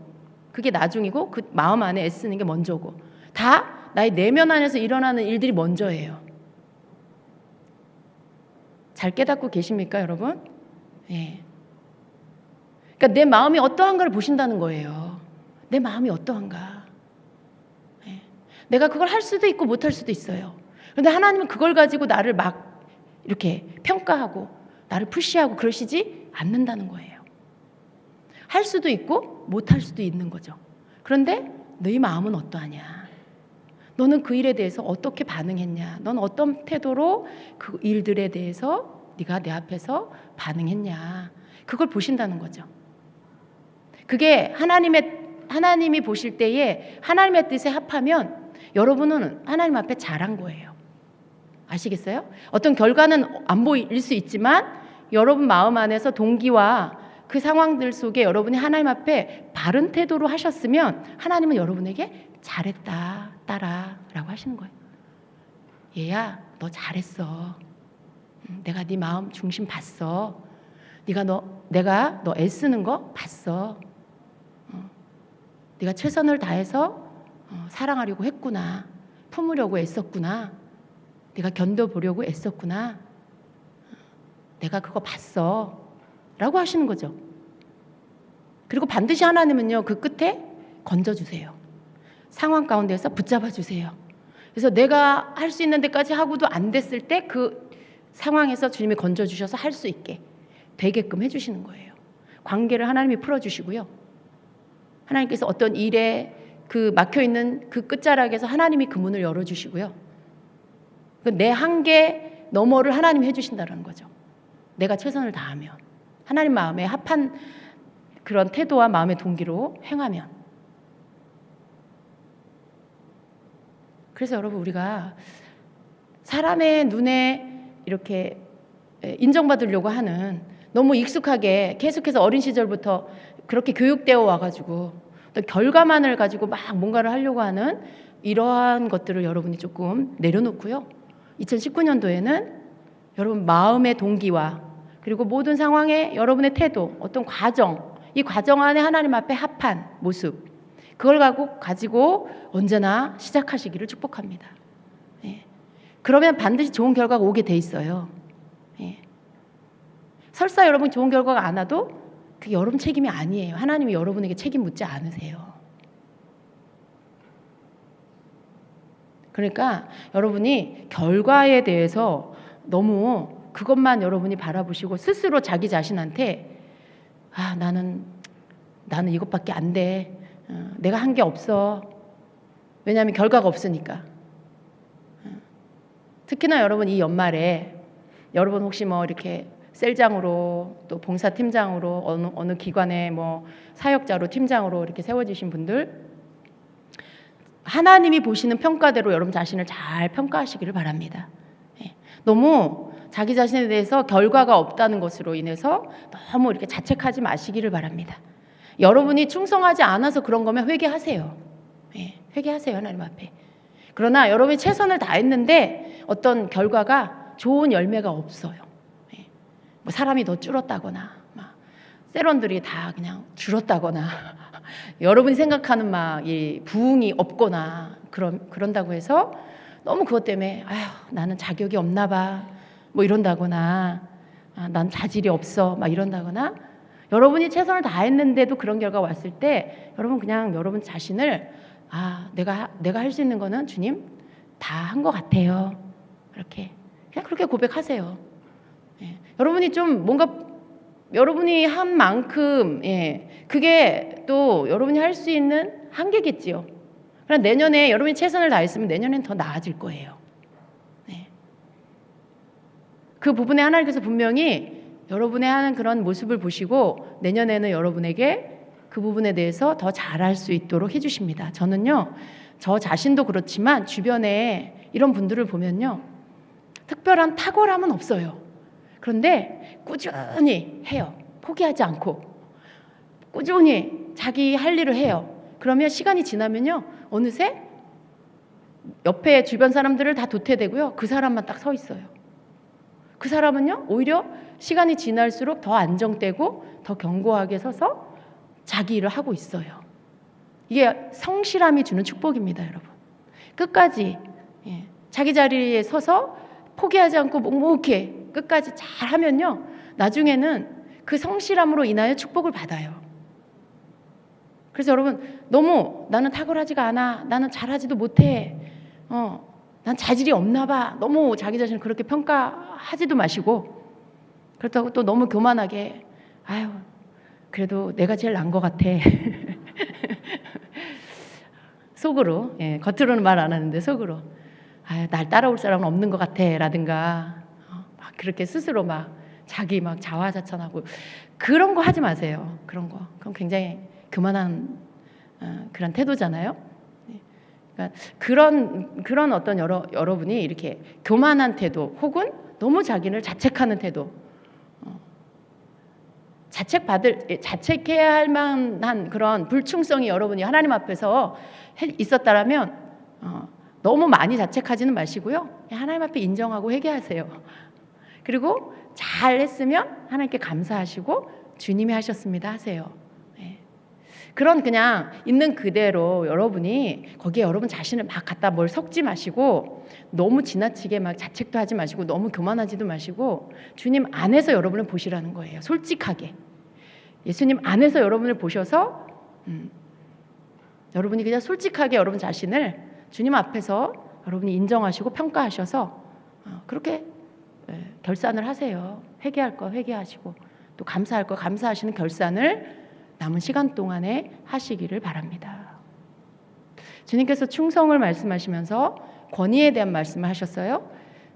그게 나중이고 그 마음 안에 애쓰는 게 먼저고 다 나의 내면 안에서 일어나는 일들이 먼저예요. 잘 깨닫고 계십니까, 여러분? 예. 그러니까 내 마음이 어떠한가를 보신다는 거예요. 내 마음이 어떠한가. 예. 내가 그걸 할 수도 있고 못할 수도 있어요. 그런데 하나님은 그걸 가지고 나를 막 이렇게 평가하고 나를 푸시하고 그러시지 않는다는 거예요. 할 수도 있고 못할 수도 있는 거죠. 그런데 너희 마음은 어떠하냐? 너는 그 일에 대해서 어떻게 반응했냐? 넌 어떤 태도로 그 일들에 대해서 네가 내 앞에서 반응했냐? 그걸 보신다는 거죠. 그게 하나님이 보실 때에 하나님의 뜻에 합하면 여러분은 하나님 앞에 잘한 거예요. 아시겠어요? 어떤 결과는 안 보일 수 있지만 여러분 마음 안에서 동기와 그 상황들 속에 여러분이 하나님 앞에 바른 태도로 하셨으면 하나님은 여러분에게 잘했다, 딸아 라고 하시는 거예요. 얘야, 너 잘했어. 내가 네 마음 중심 봤어. 내가 너 애쓰는 거 봤어. 네가 최선을 다해서 사랑하려고 했구나. 품으려고 애썼구나. 네가 견뎌보려고 애썼구나. 내가 그거 봤어. 라고 하시는 거죠. 그리고 반드시 하나님은요, 그 끝에 건져주세요. 상황 가운데서 붙잡아 주세요. 그래서 내가 할 수 있는 데까지 하고도 안 됐을 때 그 상황에서 주님이 건져주셔서 할 수 있게 되게끔 해주시는 거예요. 관계를 하나님이 풀어주시고요. 하나님께서 어떤 일에 그 막혀있는 그 끝자락에서 하나님이 그 문을 열어주시고요. 내 한계 너머를 하나님이 해주신다는 거죠. 내가 최선을 다하면, 하나님 마음에 합한 그런 태도와 마음의 동기로 행하면. 그래서 여러분, 우리가 사람의 눈에 이렇게 인정받으려고 하는, 너무 익숙하게 계속해서 어린 시절부터 그렇게 교육되어 와가지고 또 결과만을 가지고 막 뭔가를 하려고 하는 이러한 것들을 여러분이 조금 내려놓고요. 2019년도에는 여러분 마음의 동기와 그리고 모든 상황에 여러분의 태도, 어떤 과정, 이 과정 안에 하나님 앞에 합한 모습, 그걸 가지고 언제나 시작하시기를 축복합니다. 예. 그러면 반드시 좋은 결과가 오게 돼 있어요. 예. 설사 여러분 좋은 결과가 안 와도 그게 여러분 책임이 아니에요. 하나님이 여러분에게 책임 묻지 않으세요. 그러니까 여러분이 결과에 대해서 너무 그것만 여러분이 바라보시고 스스로 자기 자신한테 나는 이것밖에 안 돼. 내가 한 게 없어. 왜냐하면 결과가 없으니까. 특히나 여러분 이 연말에 여러분 혹시 뭐 이렇게 셀장으로 또 봉사팀장으로 어느 기관의 뭐 사역자로 팀장으로 이렇게 세워지신 분들, 하나님이 보시는 평가대로 여러분 자신을 잘 평가하시기를 바랍니다. 너무 자기 자신에 대해서 결과가 없다는 것으로 인해서 너무 이렇게 자책하지 마시기를 바랍니다. 여러분이 충성하지 않아서 그런 거면 회개하세요. 회개하세요, 하나님 앞에. 그러나 여러분이 최선을 다했는데 어떤 결과가 좋은 열매가 없어요. 뭐 사람이 더 줄었다거나, 막 세론들이 다 그냥 줄었다거나, 여러분이 생각하는 막 이 부흥이 없거나 그런다고 해서 너무 그것 때문에 나는 자격이 없나 봐, 뭐 이런다거나, 난 자질이 없어, 막 이런다거나, 여러분이 최선을 다했는데도 그런 결과 왔을 때 여러분 그냥 여러분 자신을 내가 할 수 있는 거는 주님 다 한 것 같아요. 이렇게 그냥 그렇게 고백하세요. 여러분이 좀 뭔가 여러분이 한 만큼 그게 또 여러분이 할 수 있는 한계겠지요. 그러나 내년에 여러분이 최선을 다했으면 내년엔 더 나아질 거예요. 그 부분에 하나님께서 분명히 여러분의 하는 그런 모습을 보시고 내년에는 여러분에게 그 부분에 대해서 더 잘할 수 있도록 해주십니다. 저는요, 저 자신도 그렇지만 주변에 이런 분들을 보면요, 특별한 탁월함은 없어요. 그런데 꾸준히 해요. 포기하지 않고 꾸준히 자기 할 일을 해요. 그러면 시간이 지나면요, 어느새 옆에 주변 사람들을 다 도태되고요, 그 사람만 딱 서 있어요. 그 사람은요, 오히려 시간이 지날수록 더 안정되고 더 견고하게 서서 자기 일을 하고 있어요. 이게 성실함이 주는 축복입니다, 여러분. 끝까지 자기 자리에 서서 포기하지 않고 묵묵히 끝까지 잘 하면요, 나중에는 그 성실함으로 인하여 축복을 받아요. 그래서 여러분, 너무 나는 탁월하지가 않아, 나는 잘하지도 못해, 난 자질이 없나 봐, 너무 자기 자신을 그렇게 평가하지도 마시고, 그렇다고 또 너무 교만하게 아유 그래도 내가 제일 나은 것 같아 속으로, 겉으로는 말 안 하는데 속으로 아유 날 따라올 사람은 없는 것 같아 라든가 막 그렇게 스스로 막 자기 막 자화자찬하고 그런 거 하지 마세요. 그런 거 그럼 굉장히 교만한 그런 태도잖아요. 그러니까 그런 어떤 여러분이 이렇게 교만한 태도 혹은 너무 자기를 자책하는 태도, 자책해야 할 만한 그런 불충성이 여러분이 하나님 앞에서 있었다라면 너무 많이 자책하지는 마시고요, 하나님 앞에 인정하고 회개하세요. 그리고 잘했으면 하나님께 감사하시고 주님이 하셨습니다 하세요. 그런 그냥 있는 그대로 여러분이 거기에 여러분 자신을 막 갖다 뭘 섞지 마시고 너무 지나치게 막 자책도 하지 마시고 너무 교만하지도 마시고 주님 안에서 여러분을 보시라는 거예요. 솔직하게 예수님 안에서 여러분을 보셔서 여러분이 그냥 솔직하게 여러분 자신을 주님 앞에서 여러분이 인정하시고 평가하셔서 그렇게 결산을 하세요. 회개할 거 회개하시고 또 감사할 거 감사하시는 결산을 남은 시간 동안에 하시기를 바랍니다. 주님께서 충성을 말씀하시면서 권위에 대한 말씀을 하셨어요.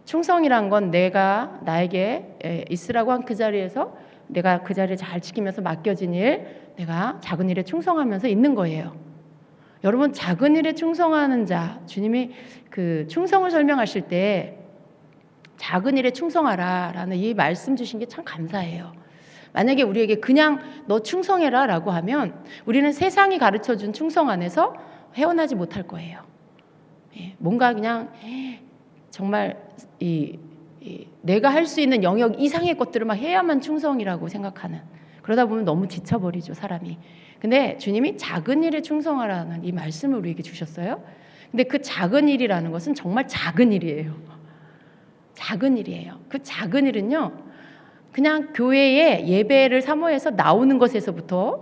충성이란 건 내가 나에게 있으라고 한 그 자리에서 내가 그 자리를 잘 지키면서 맡겨진 일, 내가 작은 일에 충성하면서 있는 거예요. 여러분, 작은 일에 충성하는 자, 주님이 그 충성을 설명하실 때 작은 일에 충성하라 라는 이 말씀 주신 게 참 감사해요. 만약에 우리에게 그냥 너 충성해라 라고 하면 우리는 세상이 가르쳐준 충성 안에서 헤어나지 못할 거예요. 뭔가 그냥 정말 내가 할 수 있는 영역 이상의 것들을 막 해야만 충성이라고 생각하는, 그러다 보면 너무 지쳐버리죠 사람이. 근데 주님이 작은 일에 충성하라는 이 말씀을 우리에게 주셨어요. 근데 그 작은 일이라는 것은 정말 작은 일이에요. 작은 일이에요. 그 작은 일은요, 그냥 교회에 예배를 사모해서 나오는 것에서부터,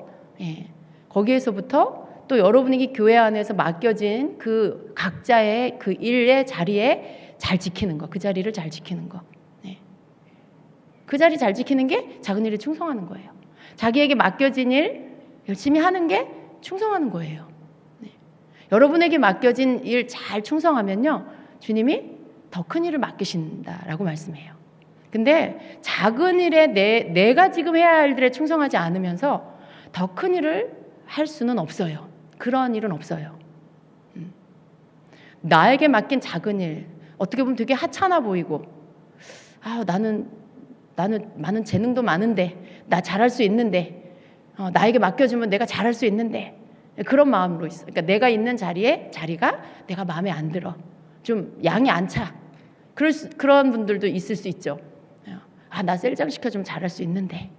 거기에서부터 또 여러분에게 교회 안에서 맡겨진 그 각자의 그 일의 자리에 잘 지키는 거, 그 자리를 잘 지키는 거, 그 자리 잘 지키는 게 작은 일에 충성하는 거예요. 자기에게 맡겨진 일 열심히 하는 게 충성하는 거예요. 여러분에게 맡겨진 일 잘 충성하면요, 주님이 더 큰 일을 맡기신다라고 말씀해요. 근데 작은 일에 내가 지금 해야 할 일에 충성하지 않으면서 더 큰 일을 할 수는 없어요. 그런 일은 없어요. 나에게 맡긴 작은 일, 어떻게 보면 되게 하찮아 보이고, 나는 많은 재능도 많은데, 나 잘할 수 있는데, 나에게 맡겨주면 내가 잘할 수 있는데, 그런 마음으로 있어. 그러니까 내가 있는 자리가 내가 마음에 안 들어, 좀 양이 안 차. 그런 분들도 있을 수 있죠. 나 셀장 시켜주면 잘할 수 있는데,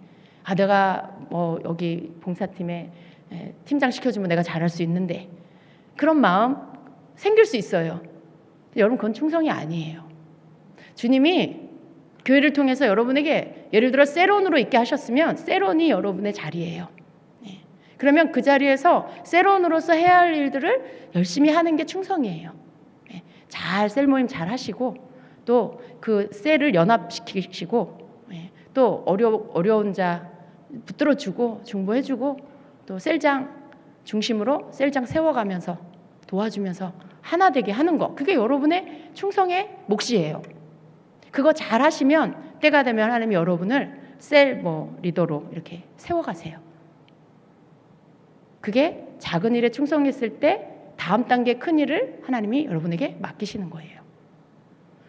내가 뭐 여기 봉사팀에 팀장 시켜주면 내가 잘할 수 있는데, 그런 마음 생길 수 있어요. 여러분, 그건 충성이 아니에요. 주님이 교회를 통해서 여러분에게 예를 들어 세론으로 있게 하셨으면 세론이 여러분의 자리예요. 그러면 그 자리에서 세론으로서 해야 할 일들을 열심히 하는 게 충성이에요. 잘 셀 모임 잘 하시고, 또 그 셀을 연합시키시고, 또 어려운 자 붙들어주고 중보해주고, 또 셀장 중심으로 셀장 세워가면서 도와주면서 하나 되게 하는 거, 그게 여러분의 충성의 몫이에요. 그거 잘 하시면 때가 되면 하나님이 여러분을 셀 리더로 이렇게 세워가세요. 그게 작은 일에 충성했을 때 다음 단계 큰 일을 하나님이 여러분에게 맡기시는 거예요.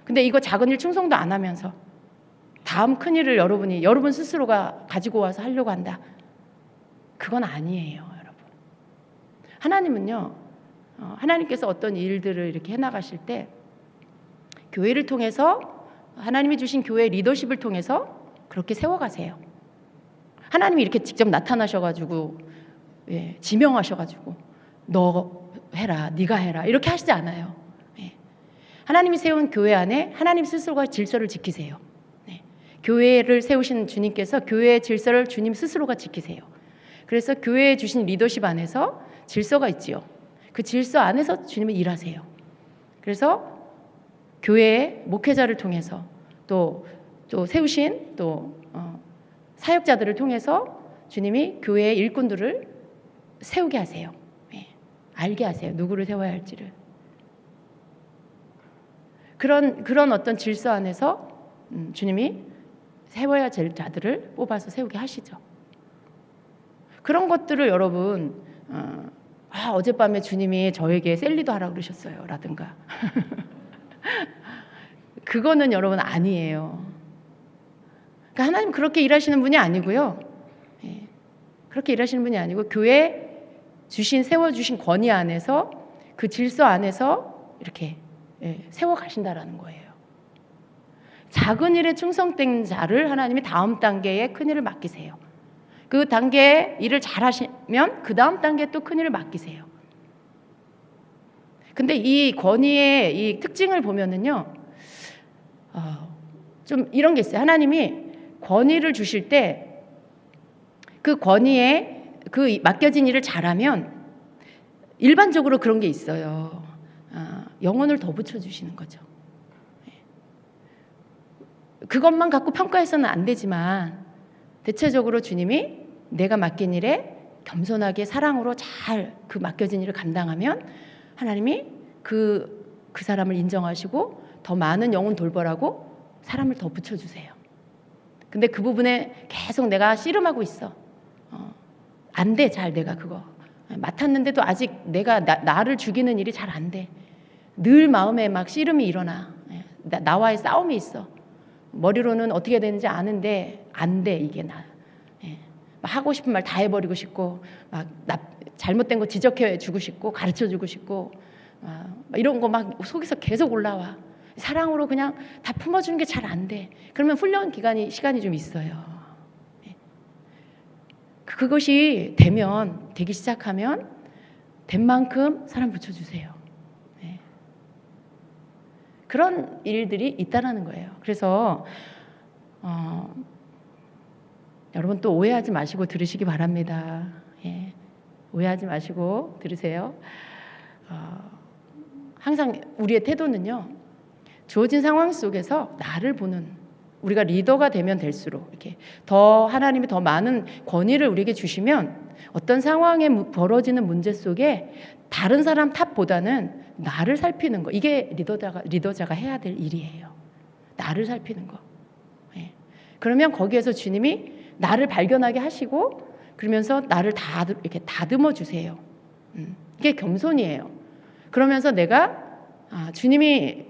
근데 이거 작은 일 충성도 안 하면서 다음 큰 일을 여러분 스스로가 가지고 와서 하려고 한다, 그건 아니에요. 여러분, 하나님은요, 하나님께서 어떤 일들을 이렇게 해나가실 때 교회를 통해서, 하나님이 주신 교회 리더십을 통해서 그렇게 세워가세요. 하나님이 이렇게 직접 나타나셔가지고 지명하셔가지고 너 해라, 네가 해라 이렇게 하시지 않아요. 하나님이 세운 교회 안에 하나님 스스로가 질서를 지키세요. 네. 교회를 세우신 주님께서 교회의 질서를 주님 스스로가 지키세요. 그래서 교회에 주신 리더십 안에서 질서가 있지요. 그 질서 안에서 주님은 일하세요. 그래서 교회의 목회자를 통해서 또 세우신 사역자들을 통해서 주님이 교회의 일꾼들을 세우게 하세요. 네. 알게 하세요. 누구를 세워야 할지를. 그런 어떤 질서 안에서 주님이 세워야 될 자들을 뽑아서 세우게 하시죠. 그런 것들을 여러분 어젯밤에 주님이 저에게 셀리도 하라고 그러셨어요 라든가 그거는 여러분 아니에요. 그러니까 하나님 그렇게 일하시는 분이 아니고요. 예, 그렇게 일하시는 분이 아니고 교회 세워주신 권위 안에서 그 질서 안에서 이렇게 세워가신다라는 거예요. 작은 일에 충성된 자를 하나님이 다음 단계에 큰 일을 맡기세요. 그 단계에 일을 잘하시면 그 다음 단계에 또 큰 일을 맡기세요. 근데 이 권위의 이 특징을 보면은요, 좀 이런 게 있어요. 하나님이 권위를 주실 때 그 권위에 그 맡겨진 일을 잘하면 일반적으로 그런 게 있어요. 영혼을 더 붙여주시는 거죠. 그것만 갖고 평가해서는 안 되지만 대체적으로 주님이 내가 맡긴 일에 겸손하게 사랑으로 잘 그 맡겨진 일을 감당하면 하나님이 그 사람을 인정하시고 더 많은 영혼 돌보라고 사람을 더 붙여주세요. 근데 그 부분에 계속 내가 씨름하고 있어. 안 돼, 잘 내가 그거. 맡았는데도 아직 내가 나를 죽이는 일이 잘 안 돼. 늘 마음에 막 씨름이 일어나. 나와의 싸움이 있어. 머리로는 어떻게 되는지 아는데 안 돼, 이게 나. 하고 싶은 말 다 해버리고 싶고 막 잘못된 거 지적해주고 싶고 가르쳐주고 싶고 이런 거 막 속에서 계속 올라와. 사랑으로 그냥 다 품어주는 게 잘 안 돼. 그러면 훈련 시간이 좀 있어요. 그것이 되기 시작하면 된 만큼 사람 붙여주세요. 그런 일들이 있다라는 거예요. 그래서 여러분 또 오해하지 마시고 들으시기 바랍니다. 오해하지 마시고 들으세요. 항상 우리의 태도는요, 주어진 상황 속에서 나를 보는, 우리가 리더가 되면 될수록 이렇게 더 하나님이 더 많은 권위를 우리에게 주시면 어떤 상황에 벌어지는 문제 속에 다른 사람 탓보다는 나를 살피는 거, 이게 리더자가 해야 될 일이에요. 나를 살피는 거. 그러면 거기에서 주님이 나를 발견하게 하시고 그러면서 나를 이렇게 다듬어 주세요. 이게 겸손이에요. 그러면서 내가 주님이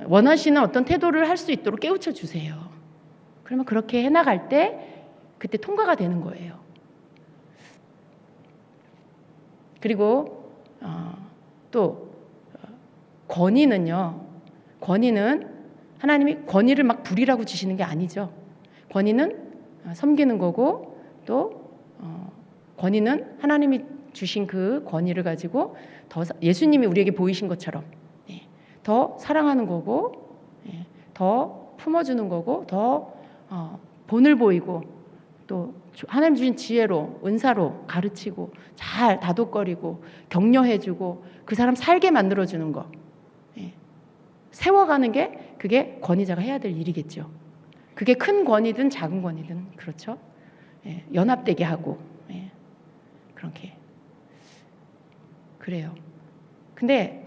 원하시는 어떤 태도를 할 수 있도록 깨우쳐 주세요. 그러면 그렇게 해나갈 때 그때 통과가 되는 거예요. 그리고 또 권위는 하나님이 권위를 막 부리라고 주시는 게 아니죠. 권위는 섬기는 거고 또 권위는 하나님이 주신 그 권위를 가지고 더 예수님이 우리에게 보이신 것처럼 더 사랑하는 거고 더 품어주는 거고 더 본을 보이고 또 하나님 주신 지혜로 은사로 가르치고 잘 다독거리고 격려해주고 그 사람 살게 만들어주는 거, 세워가는 게 그게 권위자가 해야 될 일이겠죠. 그게 큰 권위든 작은 권위든 그렇죠. 연합되게 하고 그렇게 그래요. 근데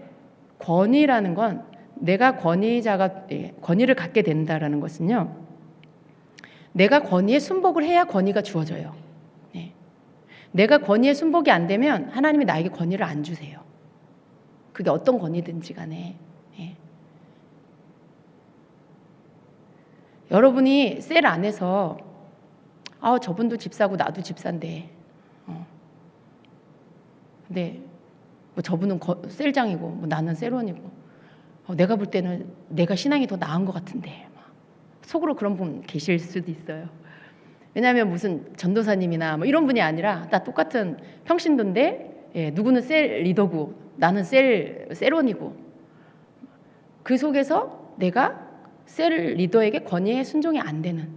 권위라는 건 내가 권위를 갖게 된다라는 것은요, 내가 권위에 순복을 해야 권위가 주어져요. 내가 권위에 순복이 안 되면 하나님이 나에게 권위를 안 주세요. 그게 어떤 권위든지 간에. 여러분이 셀 안에서 저분도 집사고 나도 집사인데 근데 뭐 저분은 셀장이고 뭐 나는 셀원이고 내가 볼 때는 내가 신앙이 더 나은 것 같은데 속으로 그런 분 계실 수도 있어요. 왜냐하면 무슨 전도사님이나 뭐 이런 분이 아니라 다 똑같은 평신도인데 누구는 셀 리더고 나는 셀원이고 그 속에서 내가 셀 리더에게 권위에 순종이 안 되는.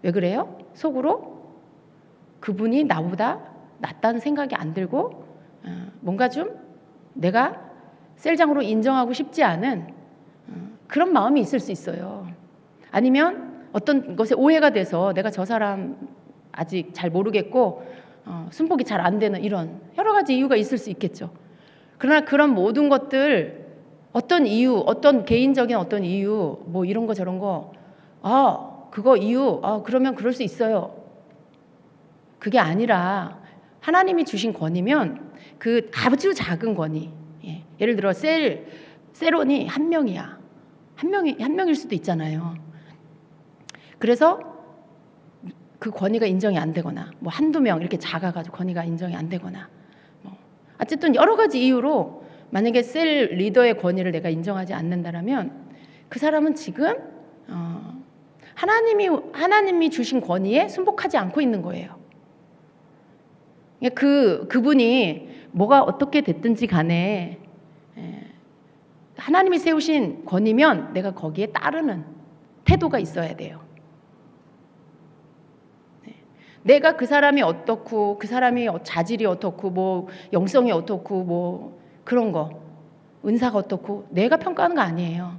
왜 그래요? 속으로 그분이 나보다 낫다는 생각이 안 들고 뭔가 좀 내가 셀장으로 인정하고 싶지 않은 그런 마음이 있을 수 있어요. 아니면 어떤 것에 오해가 돼서 내가 저 사람 아직 잘 모르겠고 순복이 잘 안 되는 이런 여러 가지 이유가 있을 수 있겠죠. 그러나 그런 모든 것들 어떤 이유, 어떤 개인적인 어떤 이유, 뭐 이런 거 저런 거, 그거 이유, 그러면 그럴 수 있어요. 그게 아니라 하나님이 주신 권위면 그 아주 작은 권위. 예를 들어 셀원이 한 명이야. 한 명일 수도 있잖아요. 그래서 그 권위가 인정이 안 되거나, 뭐 한두 명 이렇게 작아가지고 권위가 인정이 안 되거나, 어쨌든 여러 가지 이유로 만약에 셀 리더의 권위를 내가 인정하지 않는다라면 그 사람은 지금 하나님이 주신 권위에 순복하지 않고 있는 거예요. 그분이 뭐가 어떻게 됐든지 간에 하나님이 세우신 권위면 내가 거기에 따르는 태도가 있어야 돼요. 내가 그 사람이 어떻고 그 사람이 자질이 어떻고 뭐 영성이 어떻고 뭐 그런 거 은사가 어떻고 내가 평가하는 거 아니에요.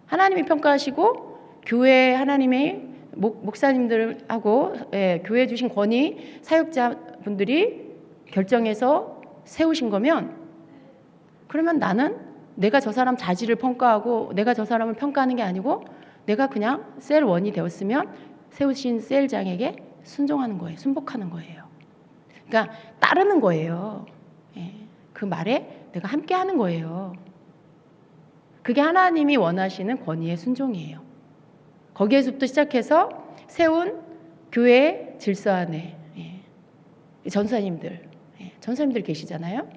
하나님이 평가하시고 교회 하나님의 목사님들하고 교회 주신 권위 사역자분들이 결정해서 세우신 거면 그러면 나는 내가 저 사람 자질을 평가하고 내가 저 사람을 평가하는 게 아니고 내가 그냥 셀원이 되었으면 세우신 셀장에게 순종하는 거예요. 순복하는 거예요. 그러니까 따르는 거예요. 그 말에 내가 함께 하는 거예요. 그게 하나님이 원하시는 권위의 순종이에요. 거기에서부터 시작해서 세운 교회의 질서 안에 전사님들 계시잖아요.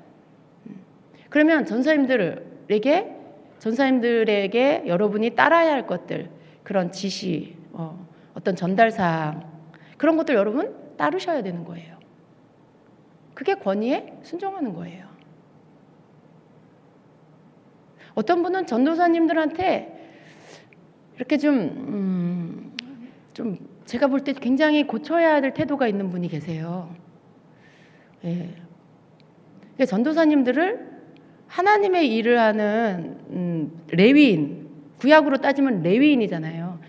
그러면 전사님들에게 여러분이 따라야 할 것들, 그런 지시, 어떤 전달사항 그런 것들 여러분 따르셔야 되는 거예요. 그게 권위에 순종하는 거예요. 어떤 분은 전도사님들한테 이렇게 좀 제가 볼 때 굉장히 고쳐야 될 태도가 있는 분이 계세요. 전도사님들을 하나님의 일을 하는 레위인, 구약으로 따지면 레위인이잖아요.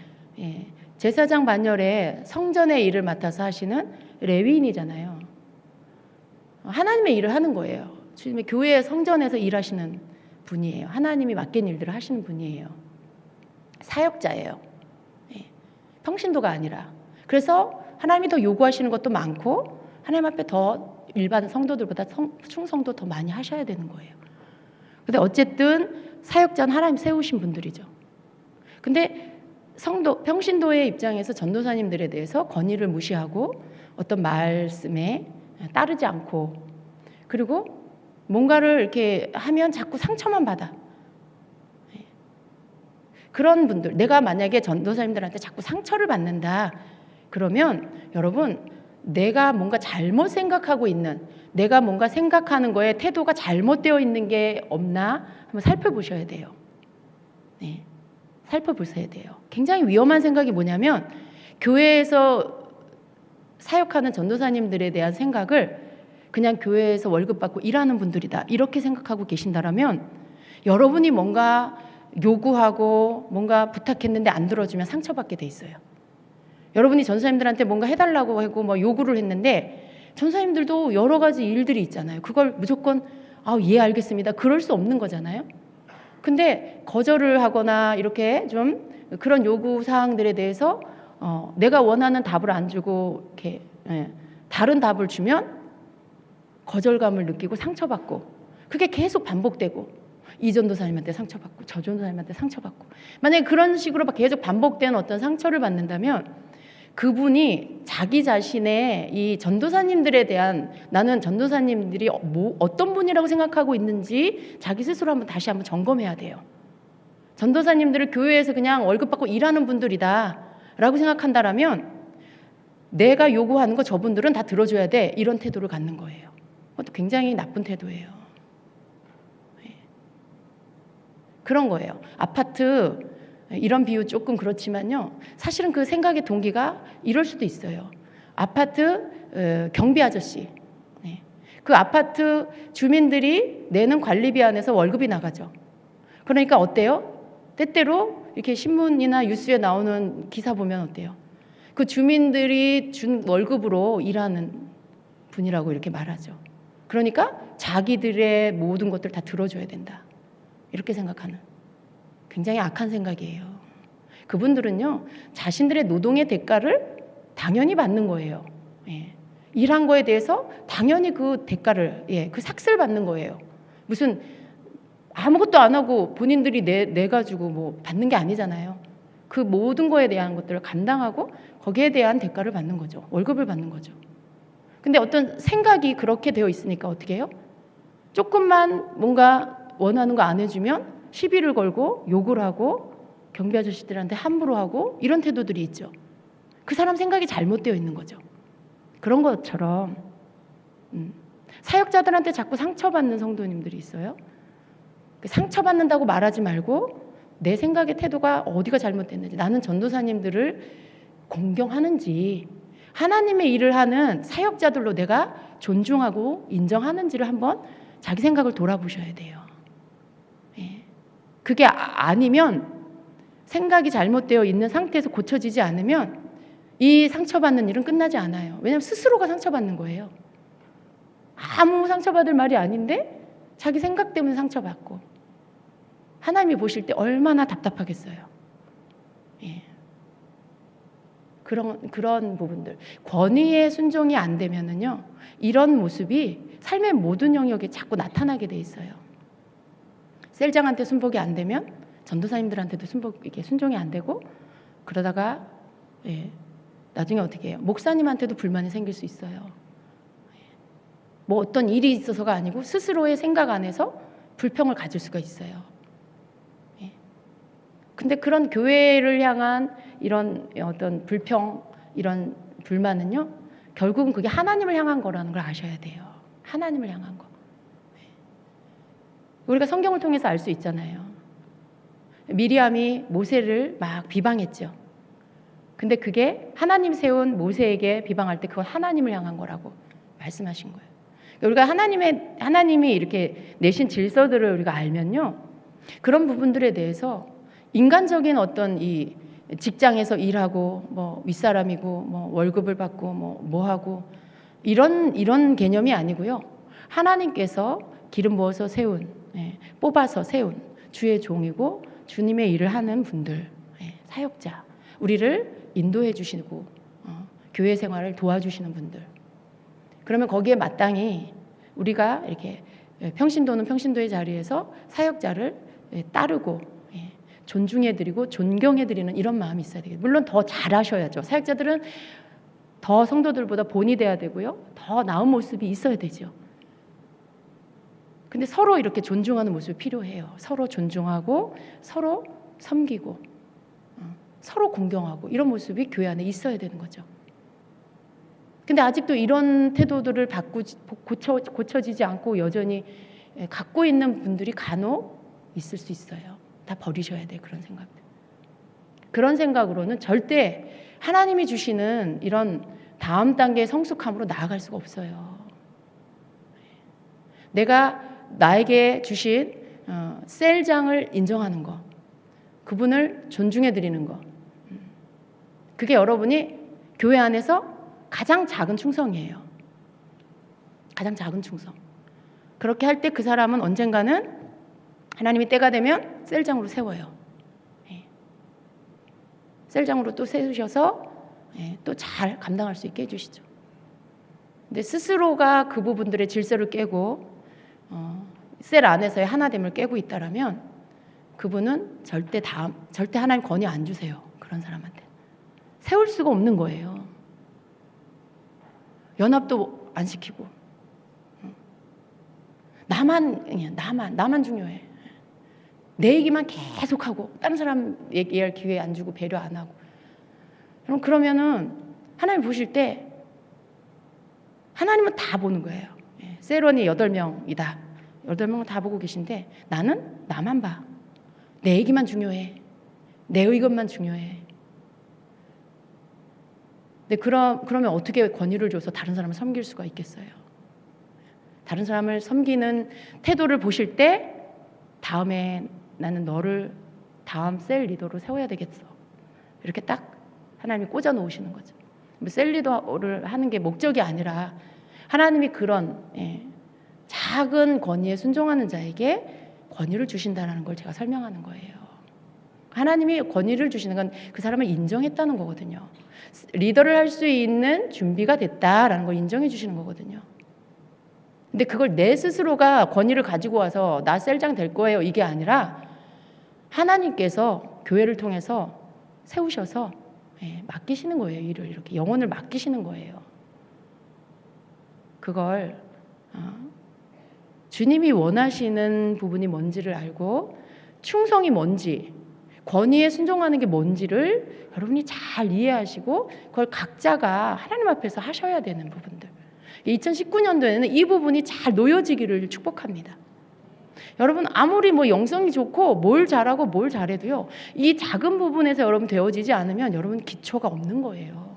제사장 반열에 성전의 일을 맡아서 하시는 레위인이잖아요. 하나님의 일을 하는 거예요. 교회 성전에서 일하시는 분이에요. 하나님이 맡긴 일들을 하시는 분이에요. 사역자예요. 평신도가 아니라. 그래서 하나님이 더 요구하시는 것도 많고 하나님 앞에 더 일반 성도들보다 충성도 더 많이 하셔야 되는 거예요. 근데 어쨌든 사역자는 하나님 세우신 분들이죠. 근데 평신도의 입장에서 전도사님들에 대해서 권위를 무시하고 어떤 말씀에 따르지 않고 그리고 뭔가를 이렇게 하면 자꾸 상처만 받아. 그런 분들, 내가 만약에 전도사님들한테 자꾸 상처를 받는다 그러면 여러분 내가 뭔가 잘못 생각하고 있는, 내가 뭔가 생각하는 거에 태도가 잘못되어 있는 게 없나 한번 살펴보셔야 돼요. 살펴보셔야 돼요. 굉장히 위험한 생각이 뭐냐면 교회에서 사역하는 전도사님들에 대한 생각을 그냥 교회에서 월급 받고 일하는 분들이다 이렇게 생각하고 계신다라면 여러분이 뭔가 요구하고 뭔가 부탁했는데 안 들어주면 상처받게 돼 있어요. 여러분이 전사님들한테 뭔가 해달라고 하고 뭐 요구를 했는데 전사님들도 여러 가지 일들이 있잖아요. 그걸 무조건 예 알겠습니다. 그럴 수 없는 거잖아요. 근데 거절을 하거나 이렇게 좀 그런 요구 사항들에 대해서 내가 원하는 답을 안 주고 이렇게 다른 답을 주면 거절감을 느끼고 상처받고 그게 계속 반복되고 이 전도사님한테 상처받고 저 전도사님한테 상처받고 만약에 그런 식으로 계속 반복되는 어떤 상처를 받는다면 그분이 자기 자신의 이 전도사님들에 대한 나는 전도사님들이 어떤 분이라고 생각하고 있는지 자기 스스로 다시 한번 점검해야 돼요. 전도사님들을 교회에서 그냥 월급 받고 일하는 분들이다 라고 생각한다라면 내가 요구하는 거 저분들은 다 들어줘야 돼 이런 태도를 갖는 거예요. 그것도 굉장히 나쁜 태도예요. 그런 거예요. 아파트 이런 비유 조금 그렇지만요. 사실은 그 생각의 동기가 이럴 수도 있어요. 아파트 경비 아저씨. 네. 그 아파트 주민들이 내는 관리비 안에서 월급이 나가죠. 그러니까 어때요? 때때로 이렇게 신문이나 뉴스에 나오는 기사 보면 어때요? 그 주민들이 준 월급으로 일하는 분이라고 이렇게 말하죠. 그러니까 자기들의 모든 것들을 다 들어줘야 된다. 이렇게 생각하는 굉장히 악한 생각이에요. 그분들은요, 자신들의 노동의 대가를 당연히 받는 거예요. 예. 일한 거에 대해서 당연히 그 대가를, 그 삭스를 받는 거예요. 무슨 아무것도 안 하고 본인들이 내가지고 뭐 받는 게 아니잖아요. 그 모든 거에 대한 것들을 감당하고 거기에 대한 대가를 받는 거죠. 월급을 받는 거죠. 근데 어떤 생각이 그렇게 되어 있으니까 어떻게 해요? 조금만 뭔가 원하는 거 안 해주면 시비를 걸고 욕을 하고 경비 아저씨들한테 함부로 하고 이런 태도들이 있죠. 그 사람 생각이 잘못되어 있는 거죠. 그런 것처럼 사역자들한테 자꾸 상처받는 성도님들이 있어요. 상처받는다고 말하지 말고 내 생각의 태도가 어디가 잘못됐는지, 나는 전도사님들을 공경하는지, 하나님의 일을 하는 사역자들로 내가 존중하고 인정하는지를 한번 자기 생각을 돌아보셔야 돼요. 그게 아니면, 생각이 잘못되어 있는 상태에서 고쳐지지 않으면 이 상처받는 일은 끝나지 않아요. 왜냐하면 스스로가 상처받는 거예요. 아무 상처받을 말이 아닌데 자기 생각 때문에 상처받고, 하나님이 보실 때 얼마나 답답하겠어요. 그런 부분들, 권위에 순종이 안 되면은요, 이런 모습이 삶의 모든 영역에 자꾸 나타나게 돼 있어요. 셀장한테 순복이 안 되면 전도사님들한테도 순종이 안 되고, 그러다가 나중에 어떻게 해요? 목사님한테도 불만이 생길 수 있어요. 뭐 어떤 일이 있어서가 아니고 스스로의 생각 안에서 불평을 가질 수가 있어요. 근데 그런 교회를 향한 이런 어떤 불평, 이런 불만은요, 결국은 그게 하나님을 향한 거라는 걸 아셔야 돼요. 하나님을 향한 거. 우리가 성경을 통해서 알 수 있잖아요. 미리암이 모세를 막 비방했죠. 근데 그게 하나님 세운 모세에게 비방할 때 그건 하나님을 향한 거라고 말씀하신 거예요. 우리가 하나님이 이렇게 내신 질서들을 우리가 알면요, 그런 부분들에 대해서 인간적인 어떤 이 직장에서 일하고 뭐 윗사람이고 뭐 월급을 받고 뭐 하고 이런 개념이 아니고요. 하나님께서 기름 부어서 세운, 뽑아서 세운 주의 종이고 주님의 일을 하는 분들, 사역자, 우리를 인도해 주시고 교회 생활을 도와주시는 분들. 그러면 거기에 마땅히 우리가 이렇게 평신도는 평신도의 자리에서 사역자를 따르고 존중해드리고 존경해드리는 이런 마음이 있어야 되겠죠. 물론 더 잘하셔야죠. 사역자들은 더 성도들보다 본이 돼야 되고요. 더 나은 모습이 있어야 되죠. 근데 서로 이렇게 존중하는 모습이 필요해요. 서로 존중하고 서로 섬기고 서로 공경하고 이런 모습이 교회 안에 있어야 되는 거죠. 근데 아직도 이런 태도들을 고쳐지지 않고 여전히 갖고 있는 분들이 간혹 있을 수 있어요. 다 버리셔야 돼, 그런 생각들. 그런 생각으로는 절대 하나님이 주시는 이런 다음 단계의 성숙함으로 나아갈 수가 없어요. 내가 나에게 주신 셀장을 인정하는 거, 그분을 존중해 드리는 거, 그게 여러분이 교회 안에서 가장 작은 충성이에요. 가장 작은 충성. 그렇게 할 때 그 사람은 언젠가는 하나님이 때가 되면 셀장으로 세워요. 셀장으로 또 세우셔서 또 잘 감당할 수 있게 해주시죠. 근데 스스로가 그 부분들의 질서를 깨고 셀 안에서의 하나됨을 깨고 있다라면 그분은 절대 하나님 권위 안 주세요. 그런 사람한테 세울 수가 없는 거예요. 연합도 안 시키고 나만 중요해. 내 얘기만 계속하고 다른 사람 얘기할 기회 안 주고 배려 안 하고. 그러면은 하나님 보실 때 하나님은 다 보는 거예요. 셀원이 8명이다. 8명은 다 보고 계신데 나는 나만 봐. 내 얘기만 중요해. 내 의견만 중요해. 근데 그러면 어떻게 권위를 줘서 다른 사람을 섬길 수가 있겠어요? 다른 사람을 섬기는 태도를 보실 때 다음에 나는 너를 다음 셀 리더로 세워야 되겠어. 이렇게 딱 하나님이 꽂아 놓으시는 거죠. 셀 리더를 하는 게 목적이 아니라 하나님이 그런 작은 권위에 순종하는 자에게 권위를 주신다는 걸 제가 설명하는 거예요. 하나님이 권위를 주시는 건 그 사람을 인정했다는 거거든요. 리더를 할 수 있는 준비가 됐다라는 걸 인정해 주시는 거거든요. 근데 그걸 내 스스로가 권위를 가지고 와서 나 셀장 될 거예요 이게 아니라 하나님께서 교회를 통해서 세우셔서 맡기시는 거예요. 일을 이렇게 영혼을 맡기시는 거예요. 그걸 주님이 원하시는 부분이 뭔지를 알고 충성이 뭔지 권위에 순종하는 게 뭔지를 여러분이 잘 이해하시고 그걸 각자가 하나님 앞에서 하셔야 되는 부분들. 2019년도에는 이 부분이 잘 놓여지기를 축복합니다. 여러분 아무리 뭐 영성이 좋고 뭘 잘하고 뭘 잘해도요. 이 작은 부분에서 여러분 되어지지 않으면 여러분 기초가 없는 거예요.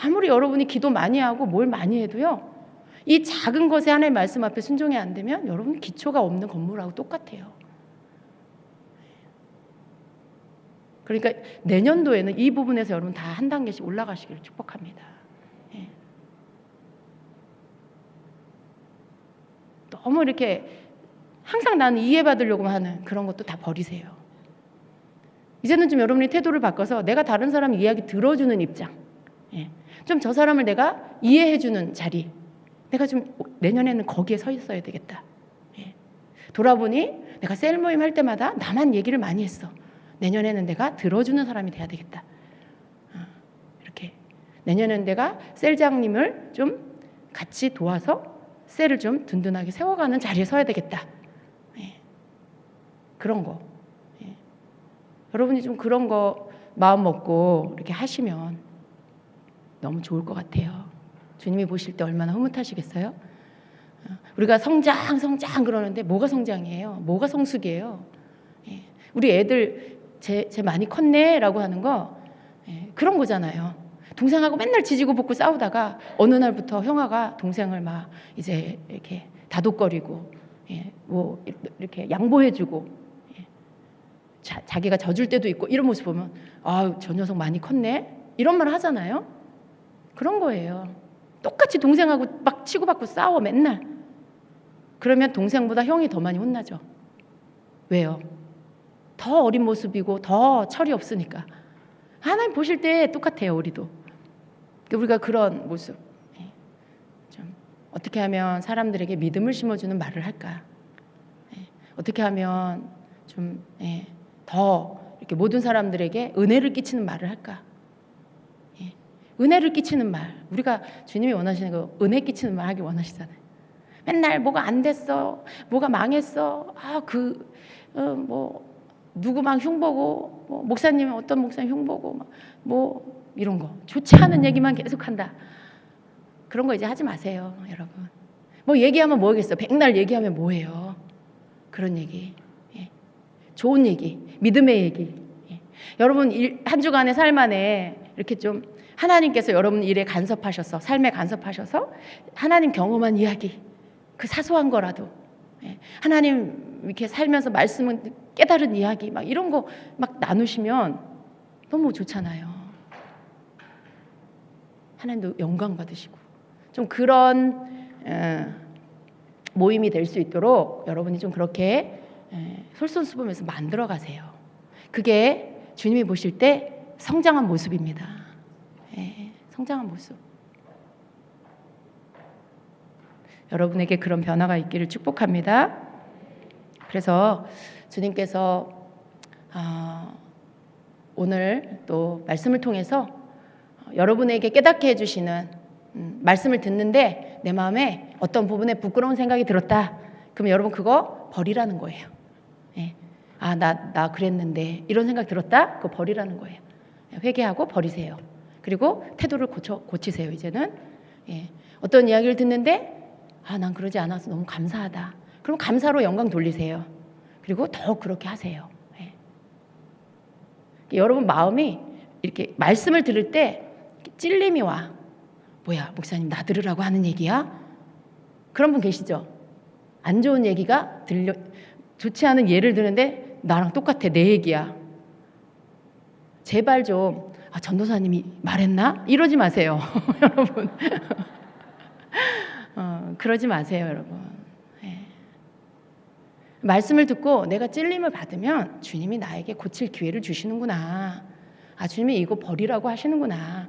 아무리 여러분이 기도 많이 하고 뭘 많이 해도요. 이 작은 것에 하나님의 말씀 앞에 순종이 안 되면 여러분 기초가 없는 건물하고 똑같아요. 그러니까 내년도에는 이 부분에서 여러분 다 한 단계씩 올라가시기를 축복합니다. 너무 이렇게 항상 나는 이해받으려고 하는 그런 것도 다 버리세요. 이제는 좀 여러분이 태도를 바꿔서 내가 다른 사람 이야기 들어주는 입장, 좀 저 사람을 내가 이해해주는 자리, 내가 좀 내년에는 거기에 서 있어야 되겠다. 돌아보니 내가 셀 모임 할 때마다 나만 얘기를 많이 했어. 내년에는 내가 들어주는 사람이 돼야 되겠다. 이렇게 내년에는 내가 셀장님을 좀 같이 도와서 셀을 좀 든든하게 세워가는 자리에 서야 되겠다. 그런 거. 여러분이 좀 그런 거 마음 먹고 이렇게 하시면 너무 좋을 것 같아요. 주님이 보실 때 얼마나 흐뭇하시겠어요? 우리가 성장 그러는데 뭐가 성장이에요? 뭐가 성숙이에요? 우리 애들 쟤 많이 컸네라고 하는 거 그런 거잖아요. 동생하고 맨날 지지고 볶고 싸우다가 어느 날부터 형아가 동생을 막 이제 이렇게 다독거리고 뭐 이렇게 양보해주고 자기가 져줄 때도 있고 이런 모습 보면 아, 저 녀석 많이 컸네 이런 말 하잖아요. 그런 거예요. 똑같이 동생하고 막 치고받고 싸워 맨날. 그러면 동생보다 형이 더 많이 혼나죠. 왜요? 더 어린 모습이고 더 철이 없으니까. 하나님 보실 때 똑같아요. 우리가 그런 모습 좀 어떻게 하면 사람들에게 믿음을 심어주는 말을 할까? 어떻게 하면 좀 더 이렇게 모든 사람들에게 은혜를 끼치는 말을 할까? 은혜를 끼치는 말. 우리가 주님이 원하시는 거 은혜 끼치는 말 하기 원하시잖아요. 맨날 뭐가 안 됐어, 뭐가 망했어. 뭐 누구 막 흉보고, 뭐 목사님 어떤 목사님 흉보고, 뭐 이런 거 좋지 않은 얘기만 계속한다. 그런 거 이제 하지 마세요, 여러분. 뭐 얘기하면 뭐겠어? 백날 얘기하면 뭐해요? 그런 얘기, 좋은 얘기, 믿음의 얘기. 여러분 한 주간의 삶 안에 이렇게 좀 하나님께서 여러분 일에 간섭하셔서 삶에 간섭하셔서 하나님 경험한 이야기, 그 사소한 거라도 하나님 이렇게 살면서 말씀은 깨달은 이야기 막 이런 거 막 나누시면 너무 좋잖아요. 하나님도 영광 받으시고 좀 그런 모임이 될 수 있도록 여러분이 좀 그렇게 솔선수범해서 만들어 가세요. 그게 주님이 보실 때 성장한 모습입니다. 성장한 모습. 여러분에게 그런 변화가 있기를 축복합니다. 그래서 주님께서 오늘 또 말씀을 통해서 여러분에게 깨닫게 해주시는 말씀을 듣는데 내 마음에 어떤 부분에 부끄러운 생각이 들었다. 그럼 여러분 그거 버리라는 거예요. 나 그랬는데 이런 생각 들었다? 그거 버리라는 거예요. 회개하고 버리세요. 그리고 태도를 고치세요. 이제는 어떤 이야기를 듣는데 난 그러지 않아서 너무 감사하다. 그럼 감사로 영광 돌리세요. 그리고 더 그렇게 하세요. 예. 여러분 마음이 이렇게 말씀을 들을 때 찔림이 와. 뭐야, 목사님 나 들으라고 하는 얘기야? 그런 분 계시죠? 안 좋은 얘기가 좋지 않은 예를 드는데 나랑 똑같아, 내 얘기야. 제발 좀 전도사님이 말했나? 이러지 마세요. 여러분. 그러지 마세요, 여러분. 예. 말씀을 듣고 내가 찔림을 받으면 주님이 나에게 고칠 기회를 주시는구나. 주님이 이거 버리라고 하시는구나.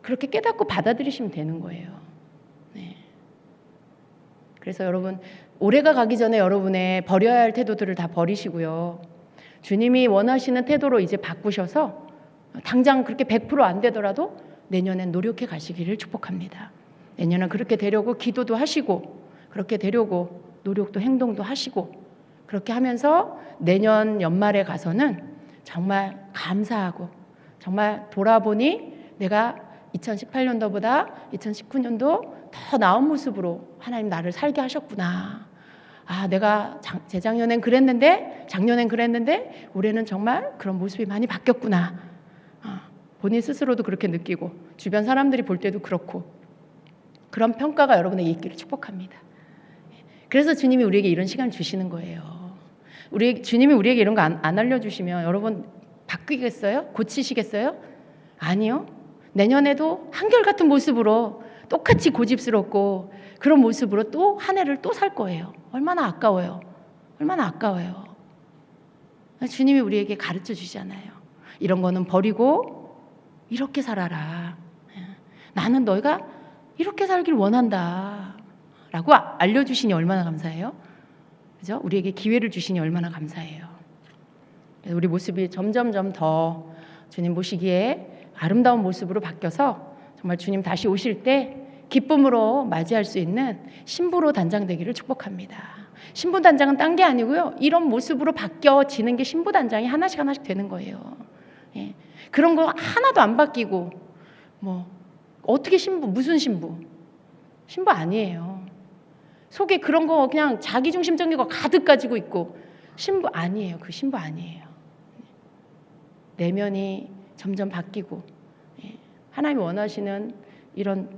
그렇게 깨닫고 받아들이시면 되는 거예요. 네. 그래서 여러분, 올해가 가기 전에 여러분의 버려야 할 태도들을 다 버리시고요. 주님이 원하시는 태도로 이제 바꾸셔서 당장 그렇게 100%안 되더라도 내년엔 노력해 가시기를 축복합니다. 내년은 그렇게 되려고 기도도 하시고, 그렇게 되려고 노력도 행동도 하시고, 그렇게 하면서 내년 연말에 가서는 정말 감사하고, 정말 돌아보니 내가 2018년도보다 2019년도 더 나은 모습으로 하나님 나를 살게 하셨구나. 내가 재작년엔 그랬는데, 작년엔 그랬는데 올해는 정말 그런 모습이 많이 바뀌었구나. 본인 스스로도 그렇게 느끼고 주변 사람들이 볼 때도 그렇고, 그런 평가가 여러분에게 있기를 축복합니다. 그래서 주님이 우리에게 이런 시간을 주시는 거예요. 주님이 우리에게 이런 거 안 알려주시면 여러분 바뀌겠어요? 고치시겠어요? 아니요. 내년에도 한결같은 모습으로 똑같이 고집스럽고 그런 모습으로 또 한 해를 또 살 거예요. 얼마나 아까워요. 얼마나 아까워요. 주님이 우리에게 가르쳐 주시잖아요. 이런 거는 버리고 이렇게 살아라. 나는 너희가 이렇게 살길 원한다 라고 알려주시니 얼마나 감사해요. 그죠? 우리에게 기회를 주시니 얼마나 감사해요. 우리 모습이 점점점 더 주님 보시기에 아름다운 모습으로 바뀌어서 정말 주님 다시 오실 때 기쁨으로 맞이할 수 있는 신부로 단장되기를 축복합니다. 신부 단장은 딴 게 아니고요, 이런 모습으로 바뀌어지는 게 신부 단장이 하나씩 하나씩 되는 거예요. 예. 그런 거 하나도 안 바뀌고 어떻게 신부, 무슨 신부? 신부 아니에요. 속에 그런 거 그냥 자기중심적인 거 가득 가지고 있고 신부 아니에요. 그 신부 아니에요. 내면이 점점 바뀌고 하나님이 원하시는 이런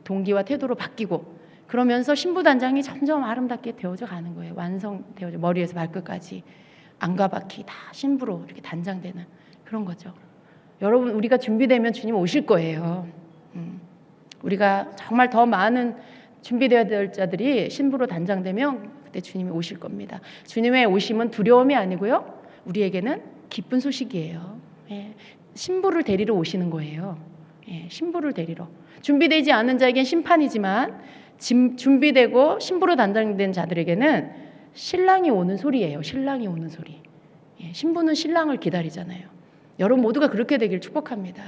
동기와 태도로 바뀌고, 그러면서 신부 단장이 점점 아름답게 되어져 가는 거예요. 완성되어져, 머리에서 발끝까지 안과 바퀴 다 신부로 이렇게 단장되는 그런 거죠. 여러분, 우리가 준비되면 주님 오실 거예요. 우리가 정말 더 많은 준비되어야 될 자들이 신부로 단장되면 그때 주님이 오실 겁니다. 주님의 오심은 두려움이 아니고요, 우리에게는 기쁜 소식이에요. 예. 신부를 데리러 오시는 거예요. 예. 신부를 데리러. 준비되지 않은 자에겐 심판이지만 준비되고 신부로 단장된 자들에게는 신랑이 오는 소리예요. 신랑이 오는 소리. 예. 신부는 신랑을 기다리잖아요. 여러분 모두가 그렇게 되길 축복합니다.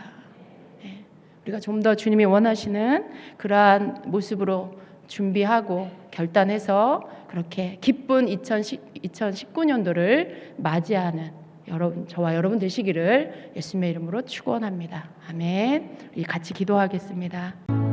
예. 우리가 좀 더 주님이 원하시는 그러한 모습으로 준비하고 결단해서 그렇게 기쁜 2019년도를 맞이하는 저와 여러분 되시기를 예수님의 이름으로 축원합니다. 아멘. 우리 같이 기도하겠습니다.